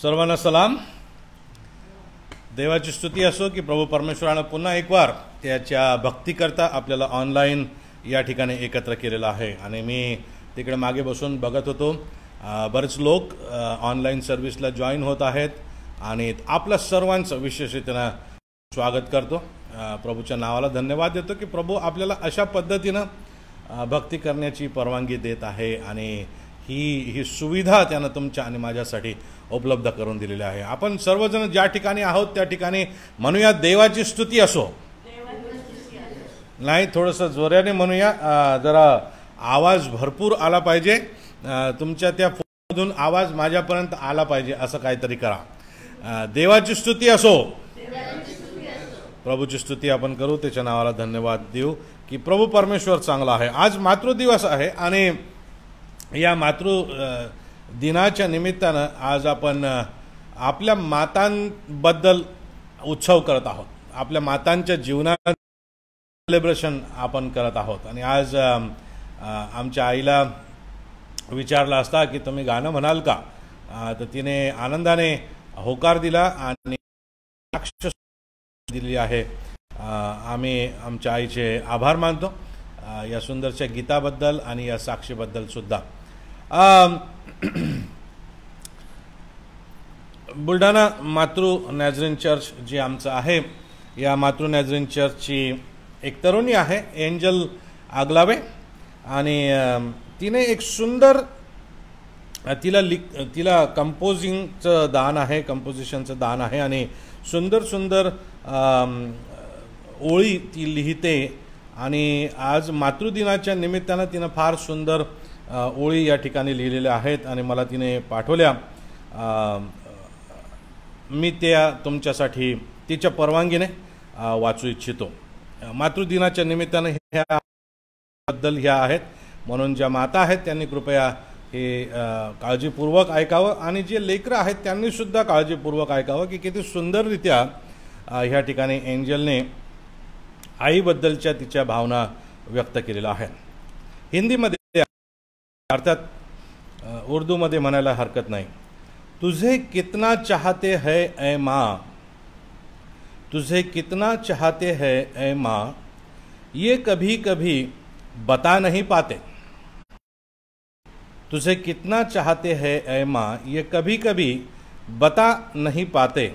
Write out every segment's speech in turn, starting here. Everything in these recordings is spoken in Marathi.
सर्वांना सलाम. देवाची स्तुती असो की प्रभू परमेश्वरानं पुन्हा एक वार त्याच्या भक्तीकरता आपल्याला ऑनलाईन या ठिकाणी एकत्र केलेलं आहे. आणि मी तिकडे मागे बसून बघत होतो, बरेच लोक ऑनलाईन सर्व्हिसला जॉईन होत आहेत आणि आपल्या सर्वांचं विशेषतेनं स्वागत करतो. प्रभूच्या नावाला धन्यवाद देतो की प्रभू आपल्याला अशा पद्धतीनं भक्ती करण्याची परवानगी देत आहे आणि ही सुविधा त्यानं तुमच्या आणि माझ्यासाठी उपलब्ध करून दिलेली आहे. आपण सर्वजण ज्या ठिकाणी आहोत त्या ठिकाणी म्हणूया देवाची स्तुती असो. नाही, थोडंसं जोराने म्हणूया, जरा आवाज भरपूर आला पाहिजे. तुमच्या त्या फोनमधून आवाज माझ्यापर्यंत आला पाहिजे असं काहीतरी करा. देवाची स्तुती असो. प्रभूची स्तुती आपण करू, त्याच्या नावाला धन्यवाद देऊ की प्रभू परमेश्वर चांगला आहे. आज मातृदिवस आहे आणि या मातृ दिनाच्या निमित्तानं आज आपण आपल्या मातांबद्दल उत्सव करत आहोत. आपल्या मातांच्या जीवनात सेलिब्रेशन आपण करत आहोत. आणि आज आमच्या आईला विचारलं असता की तुम्ही गाणं म्हणाल का, तर तिने आनंदाने होकार दिला आणि साक्ष दिली आहे. आम्ही आमच्या आईचे आभार मानतो या सुंदरच्या गीताबद्दल आणि या साक्षीबद्दल सुद्धा. बुलढाणा मातृ नॅझरीन चर्च जे आमचं आहे, या मातृ नॅझरीन चर्चची एक तरुणी आहे एंजल आगलावे आणि तिने एक सुंदर तिला कंपोजिंगचं दान आहे, कंपोजिशनचं दान आहे आणि सुंदर सुंदर ओळी ती लिहिते. आणि आज मातृदिनाच्या निमित्तानं तिनं फार सुंदर ओळी या ठिकाणी लिहिलेल्या आहेत आणि मला तिने पाठवल्या. मी त्या तुमच्यासाठी तिच्या परवानगीने वाचू इच्छितो. मातृदिनाच्या निमित्तानं ह्या आहेत, म्हणून ज्या माता आहेत त्यांनी कृपया हे काळजीपूर्वक ऐकावं आणि जे लेकरं आहेत त्यांनी सुद्धा काळजीपूर्वक ऐकावं की किती सुंदररित्या ह्या ठिकाणी एंजलने आईबद्दलच्या तिच्या भावना व्यक्त केलेल्या आहेत. हिंदीमध्ये अर्थात उर्दूमध्ये म्हणायला हरकत नाही. तुझे कितना चाहते है ऐ माँ, तुझे कितना चाहते है ऐ माँ, ये कभी कभी बता नहीं पाते. तुझे कितना चाहते है ऐ माँ, ये कभी कभी बता नहीं पाते.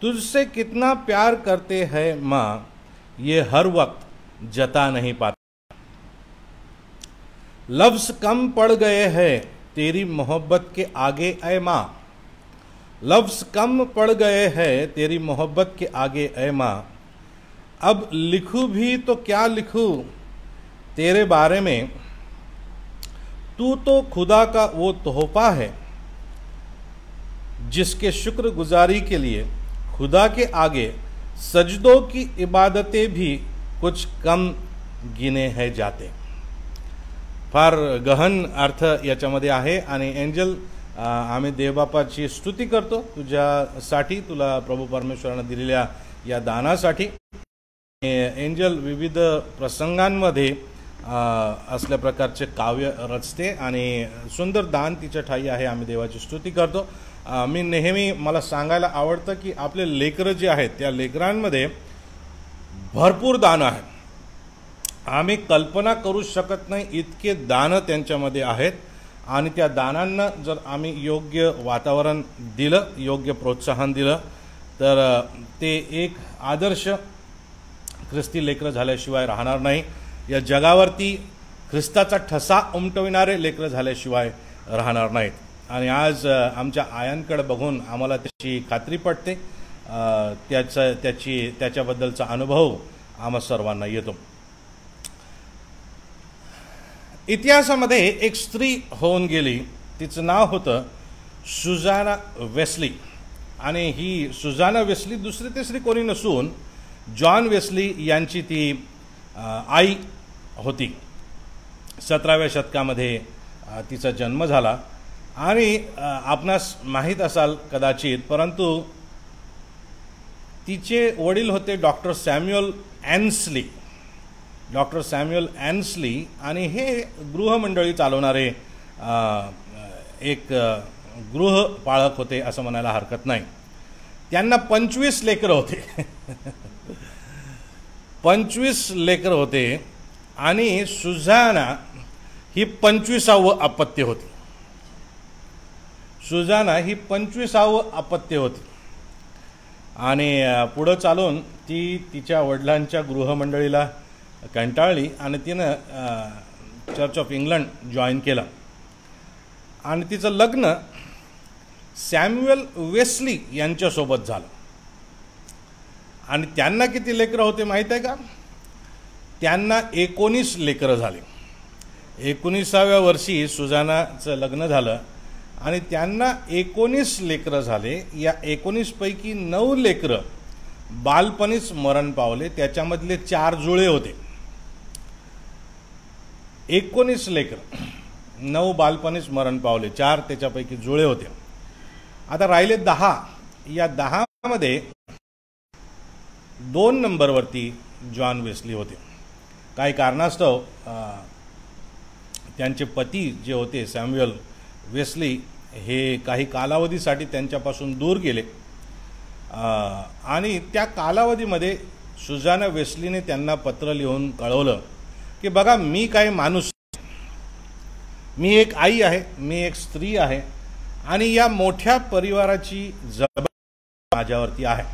तुझसे कितना प्यार करते हैं माँ, ये हर वक्त जता नहीं पाते. लफ्ज कम पड़ गए हैं तेरी मोहब्बत के आगे ऐ माँ, लफ्ज कम पड़ गए हैं तेरी मोहब्बत के आगे ऐ माँ. अब लिखूं भी तो क्या लिखूं तेरे बारे में, तू तो खुदा का वो तोहफा है जिसके शुक्रगुजारी के लिए खुदा के आगे सजदों की इबादतें भी कुछ कम गिने हैं जाते. फार गहन अर्थ याच्यामध्ये आहे. आणि एंजल, आम्ही देवबापाची स्तुती करतो तुझ्यासाठी, तुला प्रभू परमेश्वरानं दिलेल्या या दानासाठी. एंजल विविध प्रसंगांमध्ये असल्या प्रकारचे काव्य रचते आणि सुंदर दान तिच्या ठाई आहे. आम्ही देवाची स्तुती करतो. मी नेहमी मला सांगायला आवडतं की आपले लेकरं जे आहेत त्या लेकरांमध्ये भरपूर दान आहे. आम्ही कल्पना करू शकत नाही इतके दान त्यांच्यामध्ये आहेत. आणि त्या दानांना जर आम्ही योग्य वातावरण दिलं, योग्य प्रोत्साहन दिलं, तर ते एक आदर्श ख्रिस्ती लेकरं झाल्याशिवाय राहणार नाही. या जगावरती ख्रिस्ताचा ठसा उमटविणारे लेकरं झाल्याशिवाय राहणार नाहीत. आणि आज आमच्या आयांकडे बघून आम्हाला त्याची खात्री पटते. त्याच्याबद्दलचा अनुभव आम्हा सर्वांना येतो. इतिहासामध्ये एक स्त्री होऊन गेली, तिचं नाव होतं सुजाना वेस्ली. आणि ही सुजाना वेस्ली दुसरी तिसरी कोणी नसून जॉन वेस्ली यांची ती आई होती. 17व्या शतकामध्ये तिचा जन्म झाला. आणि आपणास माहीत असाल कदाचित, परंतु तिचे वडील होते डॉक्टर सॅम्युअल ॲन्सली. डॉक्टर सॅम्युअल ॲन्सली आणि हे गृहमंडळी चालवणारे एक गृहपाळक होते असं म्हणायला हरकत नाही. त्यांना 25 लेकरं होते. 25 लेकरं होते आणि सुझाना ही 25वे अपत्य होती. सुझाना ही 25वे अपत्य होती आणि पुढं चालून ती तिच्या वडिलांच्या गृहमंडळीला कंटाळली आणि तिनं चर्च ऑफ इंग्लंड जॉईन केलं आणि तिचं लग्न सॅम्युएल वेस्ली यांच्यासोबत झालं. आणि त्यांना किती लेकरं होते माहीत आहे का? त्यांना 19 लेकरं झाली. 19व्या वर्षी सुझानाचं लग्न झालं आणि त्यांना 19 लेकरं झाले. या 19 पैकी 9 लेकरं बालपणीच मरण पावले. त्याच्यामधले 4 जुळे होते. 19 लेकरं, 9 बालपणीच मरण पावले, 4 त्याच्यापैकी जुळे होते. आता राहिले 10. या 10 मध्ये 2 नंबरवरती जॉन वेस्ली होते. काही कारणास्तव त्यांचे पती जे होते सॅम्युएल वेस्ली हे काही कालावधीसाठी त्यांच्यापासून दूर गेले आणि त्या कालावधीमध्ये सुझाना वेस्लीने त्यांना पत्र लिहून कळवलं की बघा, मी काही माणूस, मी एक आई आहे, मी एक स्त्री आहे आणि या मोठ्या परिवाराची जबाबदारी माझ्यावरती आहे.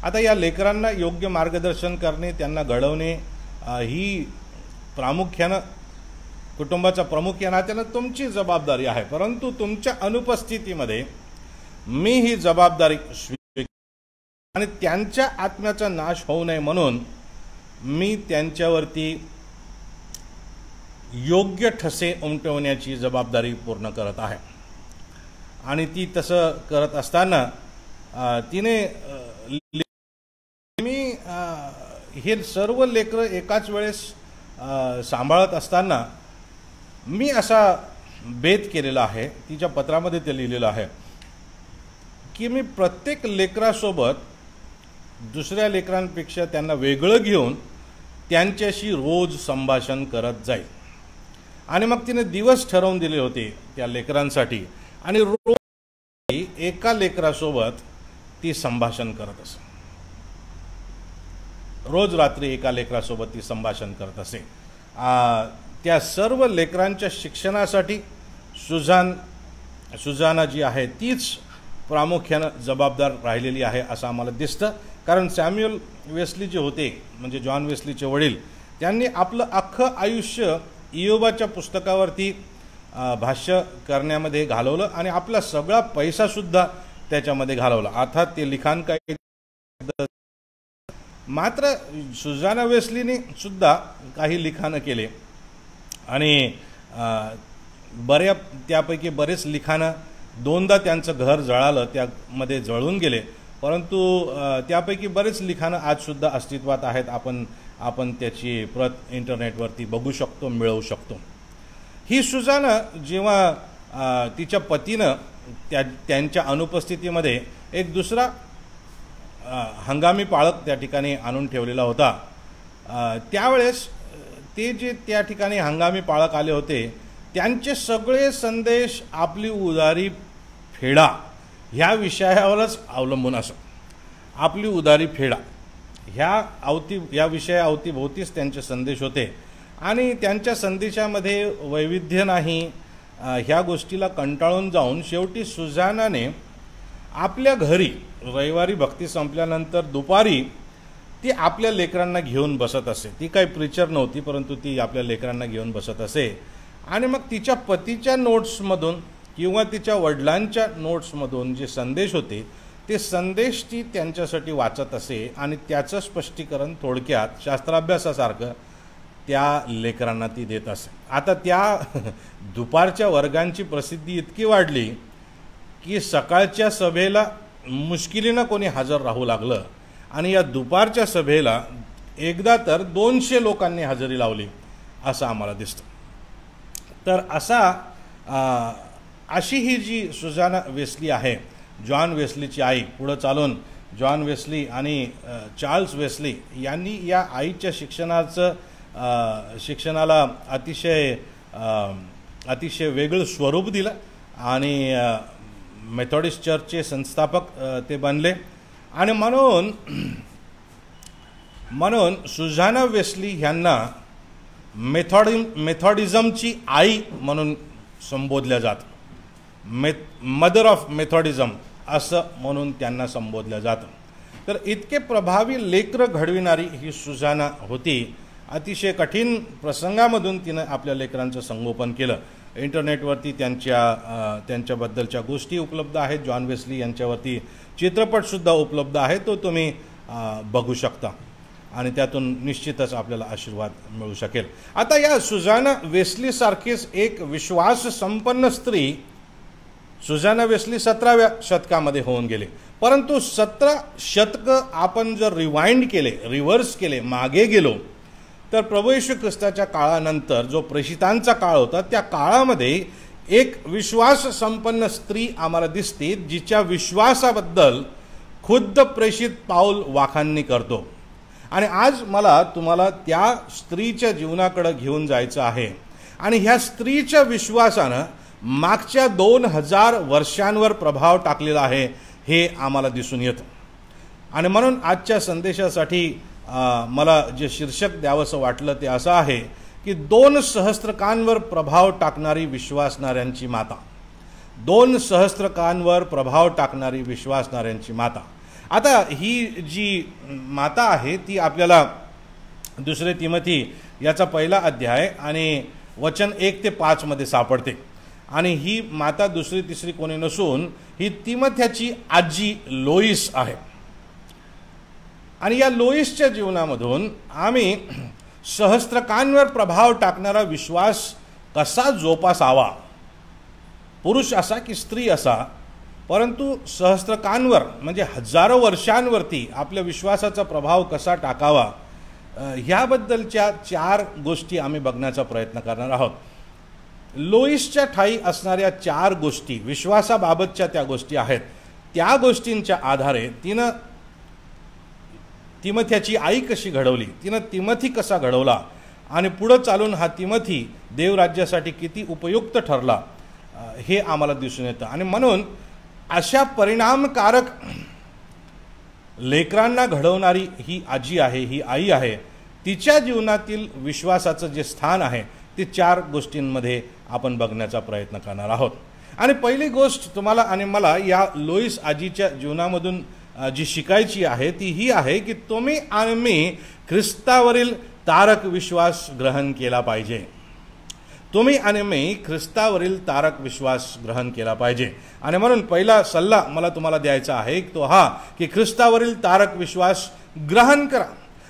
आता या लेकरांना योग्य मार्गदर्शन करणे, त्यांना घडवणे ही प्रामुख्यानं कुटुंबाचा प्रमुख या नात्यानं तुमची जबाबदारी आहे. परंतु तुमच्या अनुपस्थितीमध्ये मी ही जबाबदारी आणि त्यांच्या आत्म्याचा नाश होऊ नये म्हणून मी त्यांच्यावरती योग्य ठसे उमटवण्याची जबाबदारी पूर्ण करत आहे. आणि ती तसं करत असताना तिने मी हे सर्व लेकरं एकाच वेळेस सांभाळत असताना मी असा बेत केलेला आहे. तिच्या पत्रामध्ये ते लिहिलेलं आहे की मी प्रत्येक लेकरासोबत दुसऱ्या लेकरांपेक्षा त्यांना वेगळं घेऊन त्यांच्याशी रोज संभाषण करत जाईल. आणि मग तिने दिवस ठरवून दिले होते त्या लेकरांसाठी आणि रोज एका लेकरासोबत ती संभाषण करत असे. रोज रात्री एका लेकरासोबत ती संभाषण करत असे. त्या सर्व लेकरांच्या शिक्षणासाठी सुझाना जी आहे तीच प्रामुख्यानं जबाबदार राहिलेली आहे असं आम्हाला दिसतं. कारण सॅम्युएल वेस्ली जे होते म्हणजे जॉन वेस्लीचे वडील, त्यांनी आपलं अख्खं आयुष्य इयोबाच्या पुस्तकावरती भाष्य करण्यामध्ये घालवलं आणि आपला सगळा पैसासुद्धा त्याच्यामध्ये घालवला. अर्थात ते लिखाण काही, मात्र सुझाना वेस्लीने सुद्धा काही लिखाणं केले आणि त्यापैकी बरेच लिखाणं 2दा त्यांचं घर जळालं, त्यामध्ये जळून गेले. परंतु त्यापैकी बरेच लिखाणं आजसुद्धा अस्तित्वात आहेत. आपण त्याची प्रत इंटरनेटवरती बघू शकतो, मिळवू शकतो. ही सुझाना जेव्हा तिच्या पतीनं त्यांच्या अनुपस्थितीमध्ये एक दुसरा हंगामी पाळक त्या ठिकाणी आणून ठेवलेला होता, त्यावेळेस ते जे त्या ठिकाणी हंगामी पाळक आले होते त्यांचे सगळे संदेश आपली उदारी फेडा ह्या विषयावरच अवलंबून असत. आपली उदारी फेडा ह्या विषया अवतीभोवतीच त्यांचे संदेश होते आणि त्यांच्या संदेशामध्ये वैविध्य नाही. ह्या गोष्टीला कंटाळून जाऊन शेवटी सुझानाने आपल्या घरी रविवारी भक्ती संपल्यानंतर दुपारी ती आपल्या लेकरांना घेऊन बसत असे. ती काही प्रीचर नव्हती, परंतु ती आपल्या लेकरांना घेऊन बसत असे आणि मग तिच्या पतीच्या नोट्समधून किंवा तिच्या वडिलांच्या नोट्समधून जे संदेश होते ते संदेश ती त्यांच्यासाठी वाचत असे आणि त्याचं स्पष्टीकरण थोडक्यात शास्त्राभ्यासासारखं त्या लेकरांना ती देत असे. आता त्या दुपारच्या वर्गांची प्रसिद्धी इतकी वाढली की सकाळच्या सभेला मुश्किलीनं कोणी हजर राहू लागलं आणि या दुपारच्या सभेला एकदा तर 200 लोकांनी हजेरी लावली असं आम्हाला दिसतं. तर अशी ही जी सुझाना वेस्ली आहे, जॉन वेस्लीची आई, पुढं चालून जॉन वेस्ली आणि चार्ल्स वेस्ली यांनी या आईच्या शिक्षणाला अतिशय वेगळं स्वरूप दिलं आणि मेथॉडिस्ट चर्चचे संस्थापक ते बनले. आणि म्हणून सुझाना वेस्ली ह्यांना मेथॉडिझमची आई म्हणून संबोधल्या जातं. मदर ऑफ मेथॉडिझम असं म्हणून त्यांना संबोधलं जातं. तर इतके प्रभावी लेकरं घडविणारी ही सुझाना होती. अतिशय कठीण प्रसंगामधून तिनं आपल्या लेकरांचं संगोपन केलं. इंटरनेटवरती त्यांच्याबद्दलच्या गोष्टी उपलब्ध आहेत. जॉन वेस्ली यांच्यावरती चित्रपटसुद्धा उपलब्ध आहे, तो तुम्ही बघू शकता आणि त्यातून निश्चितच आपल्याला आशीर्वाद मिळू शकेल. आता या सुझाना वेस्लीसारखीच एक विश्वास संपन्न स्त्री सुझाना वेस्ली 17व्या शतकामध्ये होऊन गेले. परंतु 17 शतकं आपण जर रिव्हर्स केले, मागे गेलो, तर प्रभू येशू ख्रिस्ताच्या काळानंतर जो प्रेषितांचा काळ होता त्या काळामध्ये एक विश्वास संपन्न स्त्री आम्हाला दिसते, जिच्या विश्वासाबद्दल खुद्द प्रेषित पाऊल वाखाणणी करतो. आणि आज मला तुम्हाला त्या स्त्रीच्या जीवनाकडे घेऊन जायचं आहे. आणि ह्या स्त्रीच्या विश्वासानं मागच्या 2000 वर्षांवर प्रभाव टाकलेला आहे हे आम्हाला दिसून येतं. आणि म्हणून आजच्या संदेशासाठी मला जे शीर्षक द्यावंसं वाटलं ते असं आहे की 2 सहस्त्रकांवर प्रभाव टाकणारी विश्वासणाऱ्यांची माता. 2 सहस्त्रकांवर प्रभाव टाकणारी विश्वासणाऱ्यांची माता. आता ही जी माता आहे ती आपल्याला 2 तिमोथी याचा 1 अध्याय आणि वचन 1 ते 5 मध्ये सापडते. आणि ही माता 2री 3री कोणी नसून ही तिमोथ्याची आजी लोईस आहे. आणि या लोईसच्या जीवनामधून आम्ही सहस्त्रकांवर प्रभाव टाकणारा विश्वास कसा जोपासावा, पुरुष असा की स्त्री असा, परंतु सहस्त्रकांवर म्हणजे हजारो वर्षांवरती आपल्या विश्वासाचा प्रभाव कसा टाकावा ह्याबद्दलच्या 4 गोष्टी आम्ही बघण्याचा प्रयत्न करणार आहोत. लोईसच्या ठायी असणाऱ्या 4 गोष्टी विश्वासाबाबतच्या त्या गोष्टी आहेत. त्या गोष्टींच्या आधारे तिनं तिमोथ्याची आई कशी घडवली, तिनं तिमोथी कसा घडवला आणि पुढे चालून हा तिमोथी देवराज्यासाठी किती उपयुक्त ठरला हे आम्हाला दिसून येतं. आणि म्हणून अशा परिणामकारक लेकरांना घडवणारी ही आजी आहे, ही आई आहे, तिच्या जीवनातील विश्वासाचं जे स्थान आहे ते 4 गोष्टींमध्ये आपण बघण्याचा प्रयत्न करणार आहोत. आणि पहिली गोष्ट तुम्हाला आणि मला या लोईस आजीच्या जीवनामधून जी शिकायची आहे ती ही आहे की तुम्ही आणि मी ख्रिस्तावरील तारक विश्वास ग्रहण केला पाहिजे. तुम्ही आणि मी ख्रिस्तावरील तारक विश्वास ग्रहण केला पाहिजे. आणि म्हणून पहिला सल्ला मला तुम्हाला द्यायचा आहे तो हा की ख्रिस्तावरील तारक विश्वास ग्रहण करा.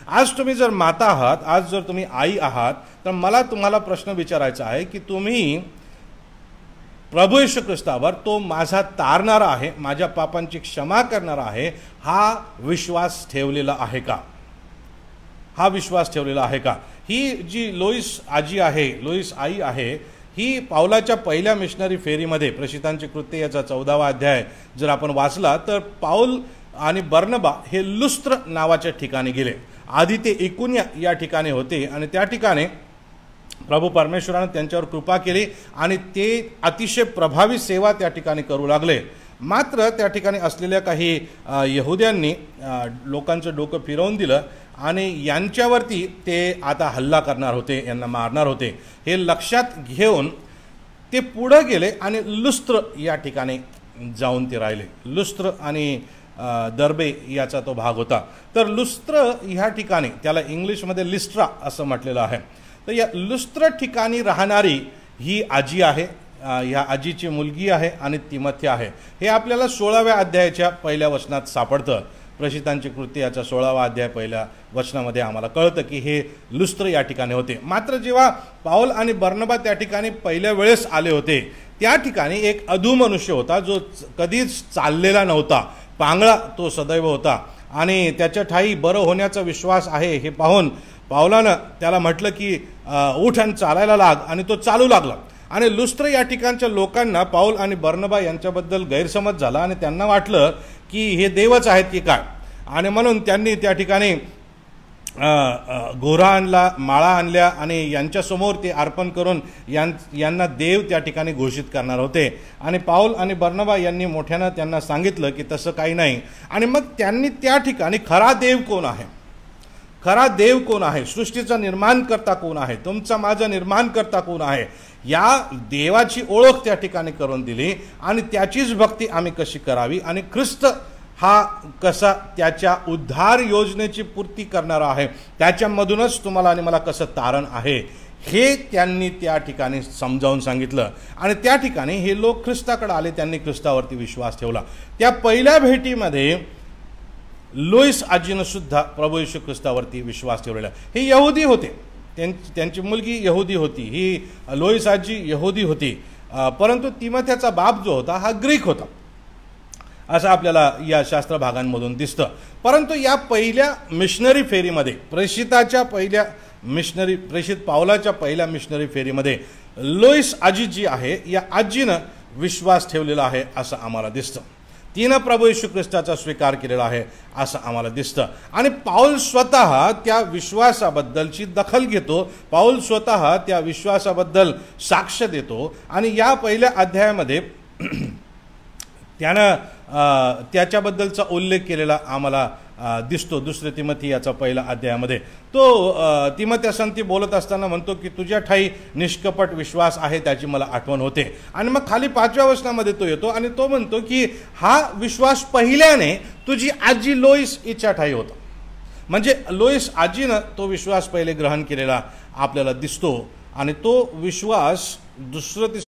आज तुम्ही जर माता आहात, आज जर तुम्ही आई आहात, तर मला तुम्हाला प्रश्न विचारायचा आहे की तुम्ही प्रभू येशू ख्रिस्तावर, तो माझा तारणारा आहे, माझ्या पापांची क्षमा करणारा आहे, हा विश्वास ठेवलेला आहे का? हा विश्वास ठेवलेला आहे का? ही जी लोईस आजी आहे, लोईस आई आहे, ही पावलाच्या पहिल्या मिशनरी फेरीमध्ये प्रेषितांची कृत्ये याचा 14वा अध्याय जर आपण वाचला तर पाऊल आणि बर्नबा हे लुस्त्र नावाच्या ठिकाणी गेले. आधी ते इकुनिया या ठिकाणी होते आणि त्या ठिकाणी प्रभू परमेश्वराने त्यांच्यावर कृपा केली आणि ते अतिशय प्रभावी सेवा त्या ठिकाणी करू लागले. मात्र त्या ठिकाणी असलेल्या काही यहुद्यांनी लोकांचं डोकं फिरवून दिलं आणि यांच्यावरती ते आता हल्ला करणार होते, यांना मारणार होते. हे लक्षात घेऊन ते पुढे गेले आणि लुस्त्र या ठिकाणी जाऊन ते राहिले. लुस्त्र आणि दर्बे याचा तो भाग होता. तर लुस्त्र ह्या ठिकाणी, त्याला इंग्लिशमध्ये लिस्ट्रा असं म्हटलेलं आहे, तर या लुस्त्र ठिकाणी राहणारी ही आजी आहे. ह्या आजीची मुलगी आहे आणि तिमोथी आहे. हे आपल्याला 16व्या अध्यायाच्या 1ल्या वचनात सापडतं. प्रेषितांची कृत्ये याचा 16वा अध्याय 1ल्या वचनामध्ये आम्हाला कळतं की हे लुस्त्र या ठिकाणी होते. मात्र जेव्हा पाऊल आणि बर्नबा त्या ठिकाणी पहिल्या वेळेस आले होते, त्या ठिकाणी एक अधू मनुष्य होता जो कधीच चाललेला नव्हता, पांगळा तो सदैव होता आणि त्याच्या ठाई बरं होण्याचा विश्वास आहे हे पाहून पावलानं त्याला म्हटलं की उठ आणि चालायला लाग, आणि तो चालू लागला. आणि लुस्त्र या ठिकाणच्या लोकांना पाऊल आणि बर्नबा यांच्याबद्दल गैरसमज झाला आणि त्यांना वाटलं की हे देवच आहेत की काय, आणि म्हणून त्यांनी त्या ठिकाणी घोरा आणला, माळा आणल्या आणि यांच्यासमोर ते अर्पण करून यांना देव त्या ठिकाणी घोषित करणार होते. आणि पाऊल आणि बर्नबा यांनी मोठ्यानं त्यांना सांगितलं की तसं काही नाही. आणि मग त्यांनी त्या ठिकाणी खरा देव कोण आहे, खरा देव कोण आहे, सृष्टीचा निर्माणकर्ता कोण आहे, तुमचा माझा निर्माणकर्ता कोण आहे, या देवाची ओळख त्या ठिकाणी करून दिली. आणि त्याचीच भक्ती आम्ही कशी करावी आणि ख्रिस्त हा कसा त्याच्या उद्धार योजनेची पूर्ती करणारा आहे, त्याच्यामधूनच तुम्हाला आणि मला कसं तारण आहे, हे त्यांनी त्या ठिकाणी समजावून सांगितलं. आणि त्या ठिकाणी हे लोक ख्रिस्ताकडे आले, त्यांनी ख्रिस्तावरती विश्वास ठेवला. त्या पहिल्या भेटीमध्ये लुईस आजीनं सुद्धा प्रभू येशू ख्रिस्तावरती विश्वास ठेवलेला. हे यहुदी होते, त्यांची मुलगी यहुदी होती, ही लुईस आजी यहुदी होती, परंतु तिमोथेचा बाप जो होता हा ग्रीक होता, असं आपल्याला या शास्त्र भागांमधून दिसतं. परंतु या पहिल्या मिशनरी फेरीमध्ये, प्रेषित पावलाच्या पहिल्या मिशनरी फेरीमध्ये लुईस आजी जी आहे, या आजीनं विश्वास ठेवलेला आहे असं आम्हाला दिसतं. तिनं प्रभू येशू ख्रिस्ताचा स्वीकार केलेला आहे असं आम्हाला दिसतं. आणि पाऊल स्वतः त्या विश्वासाबद्दलची दखल घेतो, पाऊल स्वतः त्या विश्वासाबद्दल साक्ष देतो. आणि या पहिल्या अध्यायामध्ये त्यानं त्याच्याबद्दलचा उल्लेख केलेला आम्हाला दिसतो. दुसरे तिमोथी याचा पहिला अध्यायामध्ये तो तिमोथेसंती बोलत असताना म्हणतो की तुझ्या ठाई निष्कपट विश्वास आहे, त्याची मला आठवण होते. आणि मग खाली 5व्या वचनामध्ये तो येतो आणि तो म्हणतो की हा विश्वास पहिल्याने तुझी आजी लोईस हिच्या ठाई होता. म्हणजे लोईस आजीनं तो विश्वास पहिले ग्रहण केलेला आपल्याला दिसतो. आणि तो विश्वास दुसरं तिसरं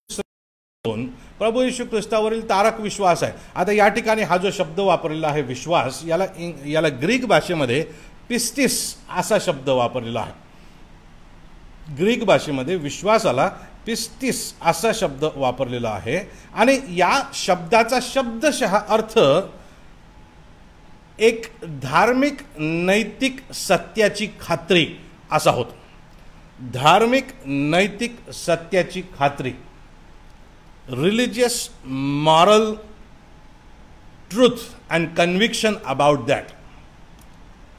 प्रभू येशू ख्रिस्तावरील तारक विश्वास आहे. आता या ठिकाणी हा जो शब्द वापरलेला आहे विश्वास, याला ग्रीक भाषेमध्ये पिस्टिस असा शब्द वापरलेला आहे. ग्रीक भाषेमध्ये विश्वासाला पिस्टिस असा शब्द वापरलेला आहे. आणि या शब्दाचा शब्दशः अर्थ एक धार्मिक नैतिक सत्याची खात्री असा होतो. धार्मिक नैतिक सत्याची खात्री, religious moral truth and conviction about that,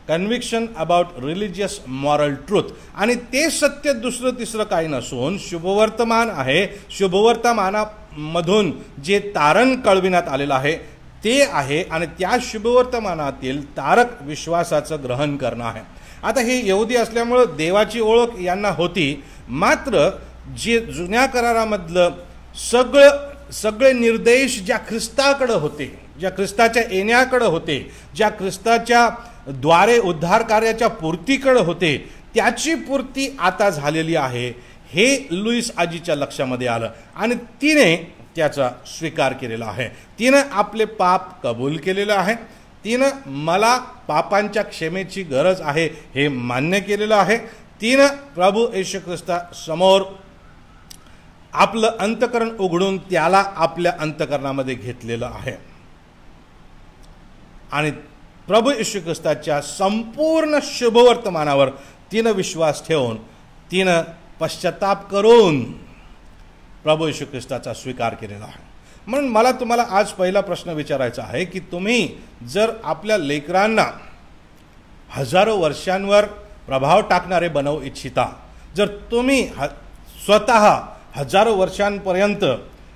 conviction about religious moral truth. आणि ते सत्य दुसरं तिसरं काही नसून शुभवर्तमान आहे. शुभवर्तमानामधून जे तारण कळविण्यात आलेलं आहे ते आहे. आणि त्या शुभवर्तमानातील तारक विश्वासाचं ग्रहण करणं आहे. आता हे यहुदी असल्यामुळं देवाची ओळख यांना होती, मात्र जे जुन्या करारामधलं सगळे निर्देश ज्या ख्रिस्ताकडे होते, ज्या ख्रिस्ताच्या येण्याकडे होते, ज्या ख्रिस्ताच्या द्वारे उद्धार कार्याच्या पूर्तीकडे होते, त्याची पूर्ती आता झालेली आहे हे लुईस आजीच्या लक्षामध्ये आलं. आणि तिने त्याचा स्वीकार केलेला आहे. तिनं आपले पाप कबूल केलेलं आहे. तिनं मला पापांच्या क्षमेची गरज आहे हे मान्य केलेलं आहे. तिनं प्रभू येशू ख्रिस्ता समोर आपलं अंतकरण उघडून त्याला आपल्या अंतकरणामध्ये घेतलेलं आहे. आणि प्रभू येशू ख्रिस्ताच्या संपूर्ण शुभवर्तमानावर तिनं विश्वास ठेवून, तिनं पश्चाताप करून प्रभू येशू ख्रिस्ताचा स्वीकार केलेला आहे. म्हणून मला तुम्हाला आज पहिला प्रश्न विचारायचा आहे की तुम्ही जर आपल्या लेकरांना हजारो वर्षांवर प्रभाव टाकणारे बनवू इच्छिता, जर तुम्ही स्वतः हजारो वर्षांपर्यंत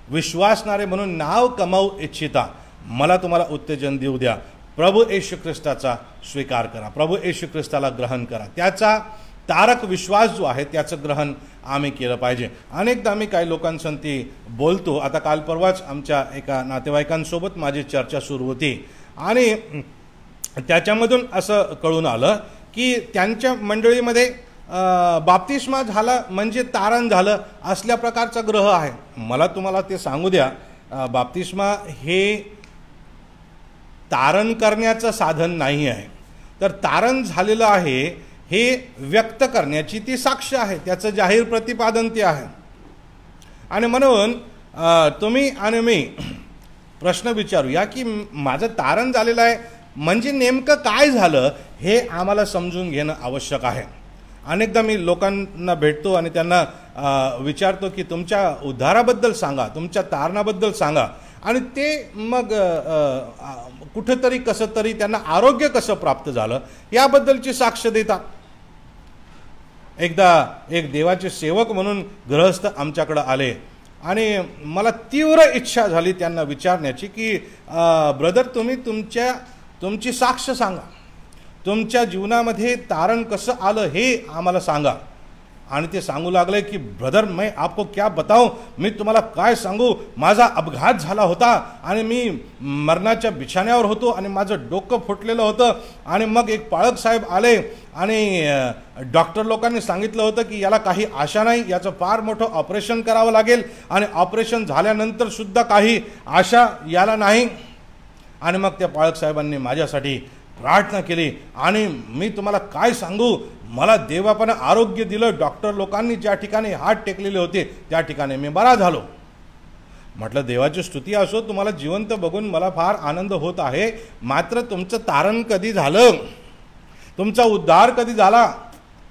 विश्वासणारे म्हणून नाव कमावू इच्छिता, मला तुम्हाला उत्तेजन देऊ द्या. प्रभू येशू ख्रिस्ताचा स्वीकार करा, प्रभू येशू ख्रिस्ताला ग्रहण करा. त्याचा तारक विश्वास जो आहे त्याचं ग्रहण आम्ही केलं पाहिजे. अनेकदा मी काही लोकांसंती बोलतो. आता काल परवाच आमच्या एका नातेवाईकांसोबत माझी चर्चा सुरू होती आणि त्याच्यामधून असं कळून आलं की त्यांच्या मंडळीमध्ये बाप्तिस्मा झाला म्हणजे तारण झालं असल्या प्रकारचा ग्रह आहे. मला तुम्हाला ते सांगू द्या, बाप्तिस्मा हे तारण करण्याचं साधन नाही आहे, तर तारण झालेलं आहे हे व्यक्त करण्याची ती साक्ष आहे, त्याचं जाहीर प्रतिपादन ते आहे. आणि म्हणून तुम्ही आणि मी प्रश्न विचारूया की माझं तारण झालेलं आहे म्हणजे नेमकं काय झालं हे आम्हाला समजून घेणं आवश्यक आहे. अनेकदा मी लोकांना भेटतो आणि त्यांना विचारतो की तुमच्या उद्धाराबद्दल सांगा, तुमच्या तारणाबद्दल सांगा. आणि ते मग कुठेतरी कसं तरी त्यांना आरोग्य कसं प्राप्त झालं याबद्दलची साक्ष देतात. एकदा एक देवाचे सेवक म्हणून गृहस्थ आमच्याकडे आले आणि मला तीव्र इच्छा झाली त्यांना विचारण्याची की ब्रदर, तुम्ही तुमची साक्ष सांगा, तुमच्या जीवनामध्ये तारण कसं आलं हे आम्हाला सांगा. आणि ते सांगू लागले की ब्रदर, मैं आपको क्या बताऊं, मी तुम्हाला काय सांगू, माझा अपघात झाला होता आणि मी मरणाच्या बिछाण्यावर होतो आणि माझं डोकं फुटलेलं होतं. आणि मग एक पाळक साहेब आले आणि डॉक्टर लोकांनी सांगितलं होतं की याला काही आशा नाही, याचं फार मोठं ऑपरेशन करावं लागेल आणि ऑपरेशन झाल्यानंतर सुद्धा काही आशा याला नाही. आणि मग त्या पाळक साहेबांनी माझ्यासाठी प्रार्थना केली आणि मी तुम्हाला काय सांगू, मला देवापानं आरोग्य दिलं. डॉक्टर लोकांनी ज्या ठिकाणी हात टेकलेले होते त्या ठिकाणी मी बरा झालो. म्हटलं देवाची स्तुती असो, तुम्हाला जिवंत बघून मला फार आनंद होत आहे. मात्र तुमचं तारण कधी झालं, तुमचा उद्धार कधी झाला?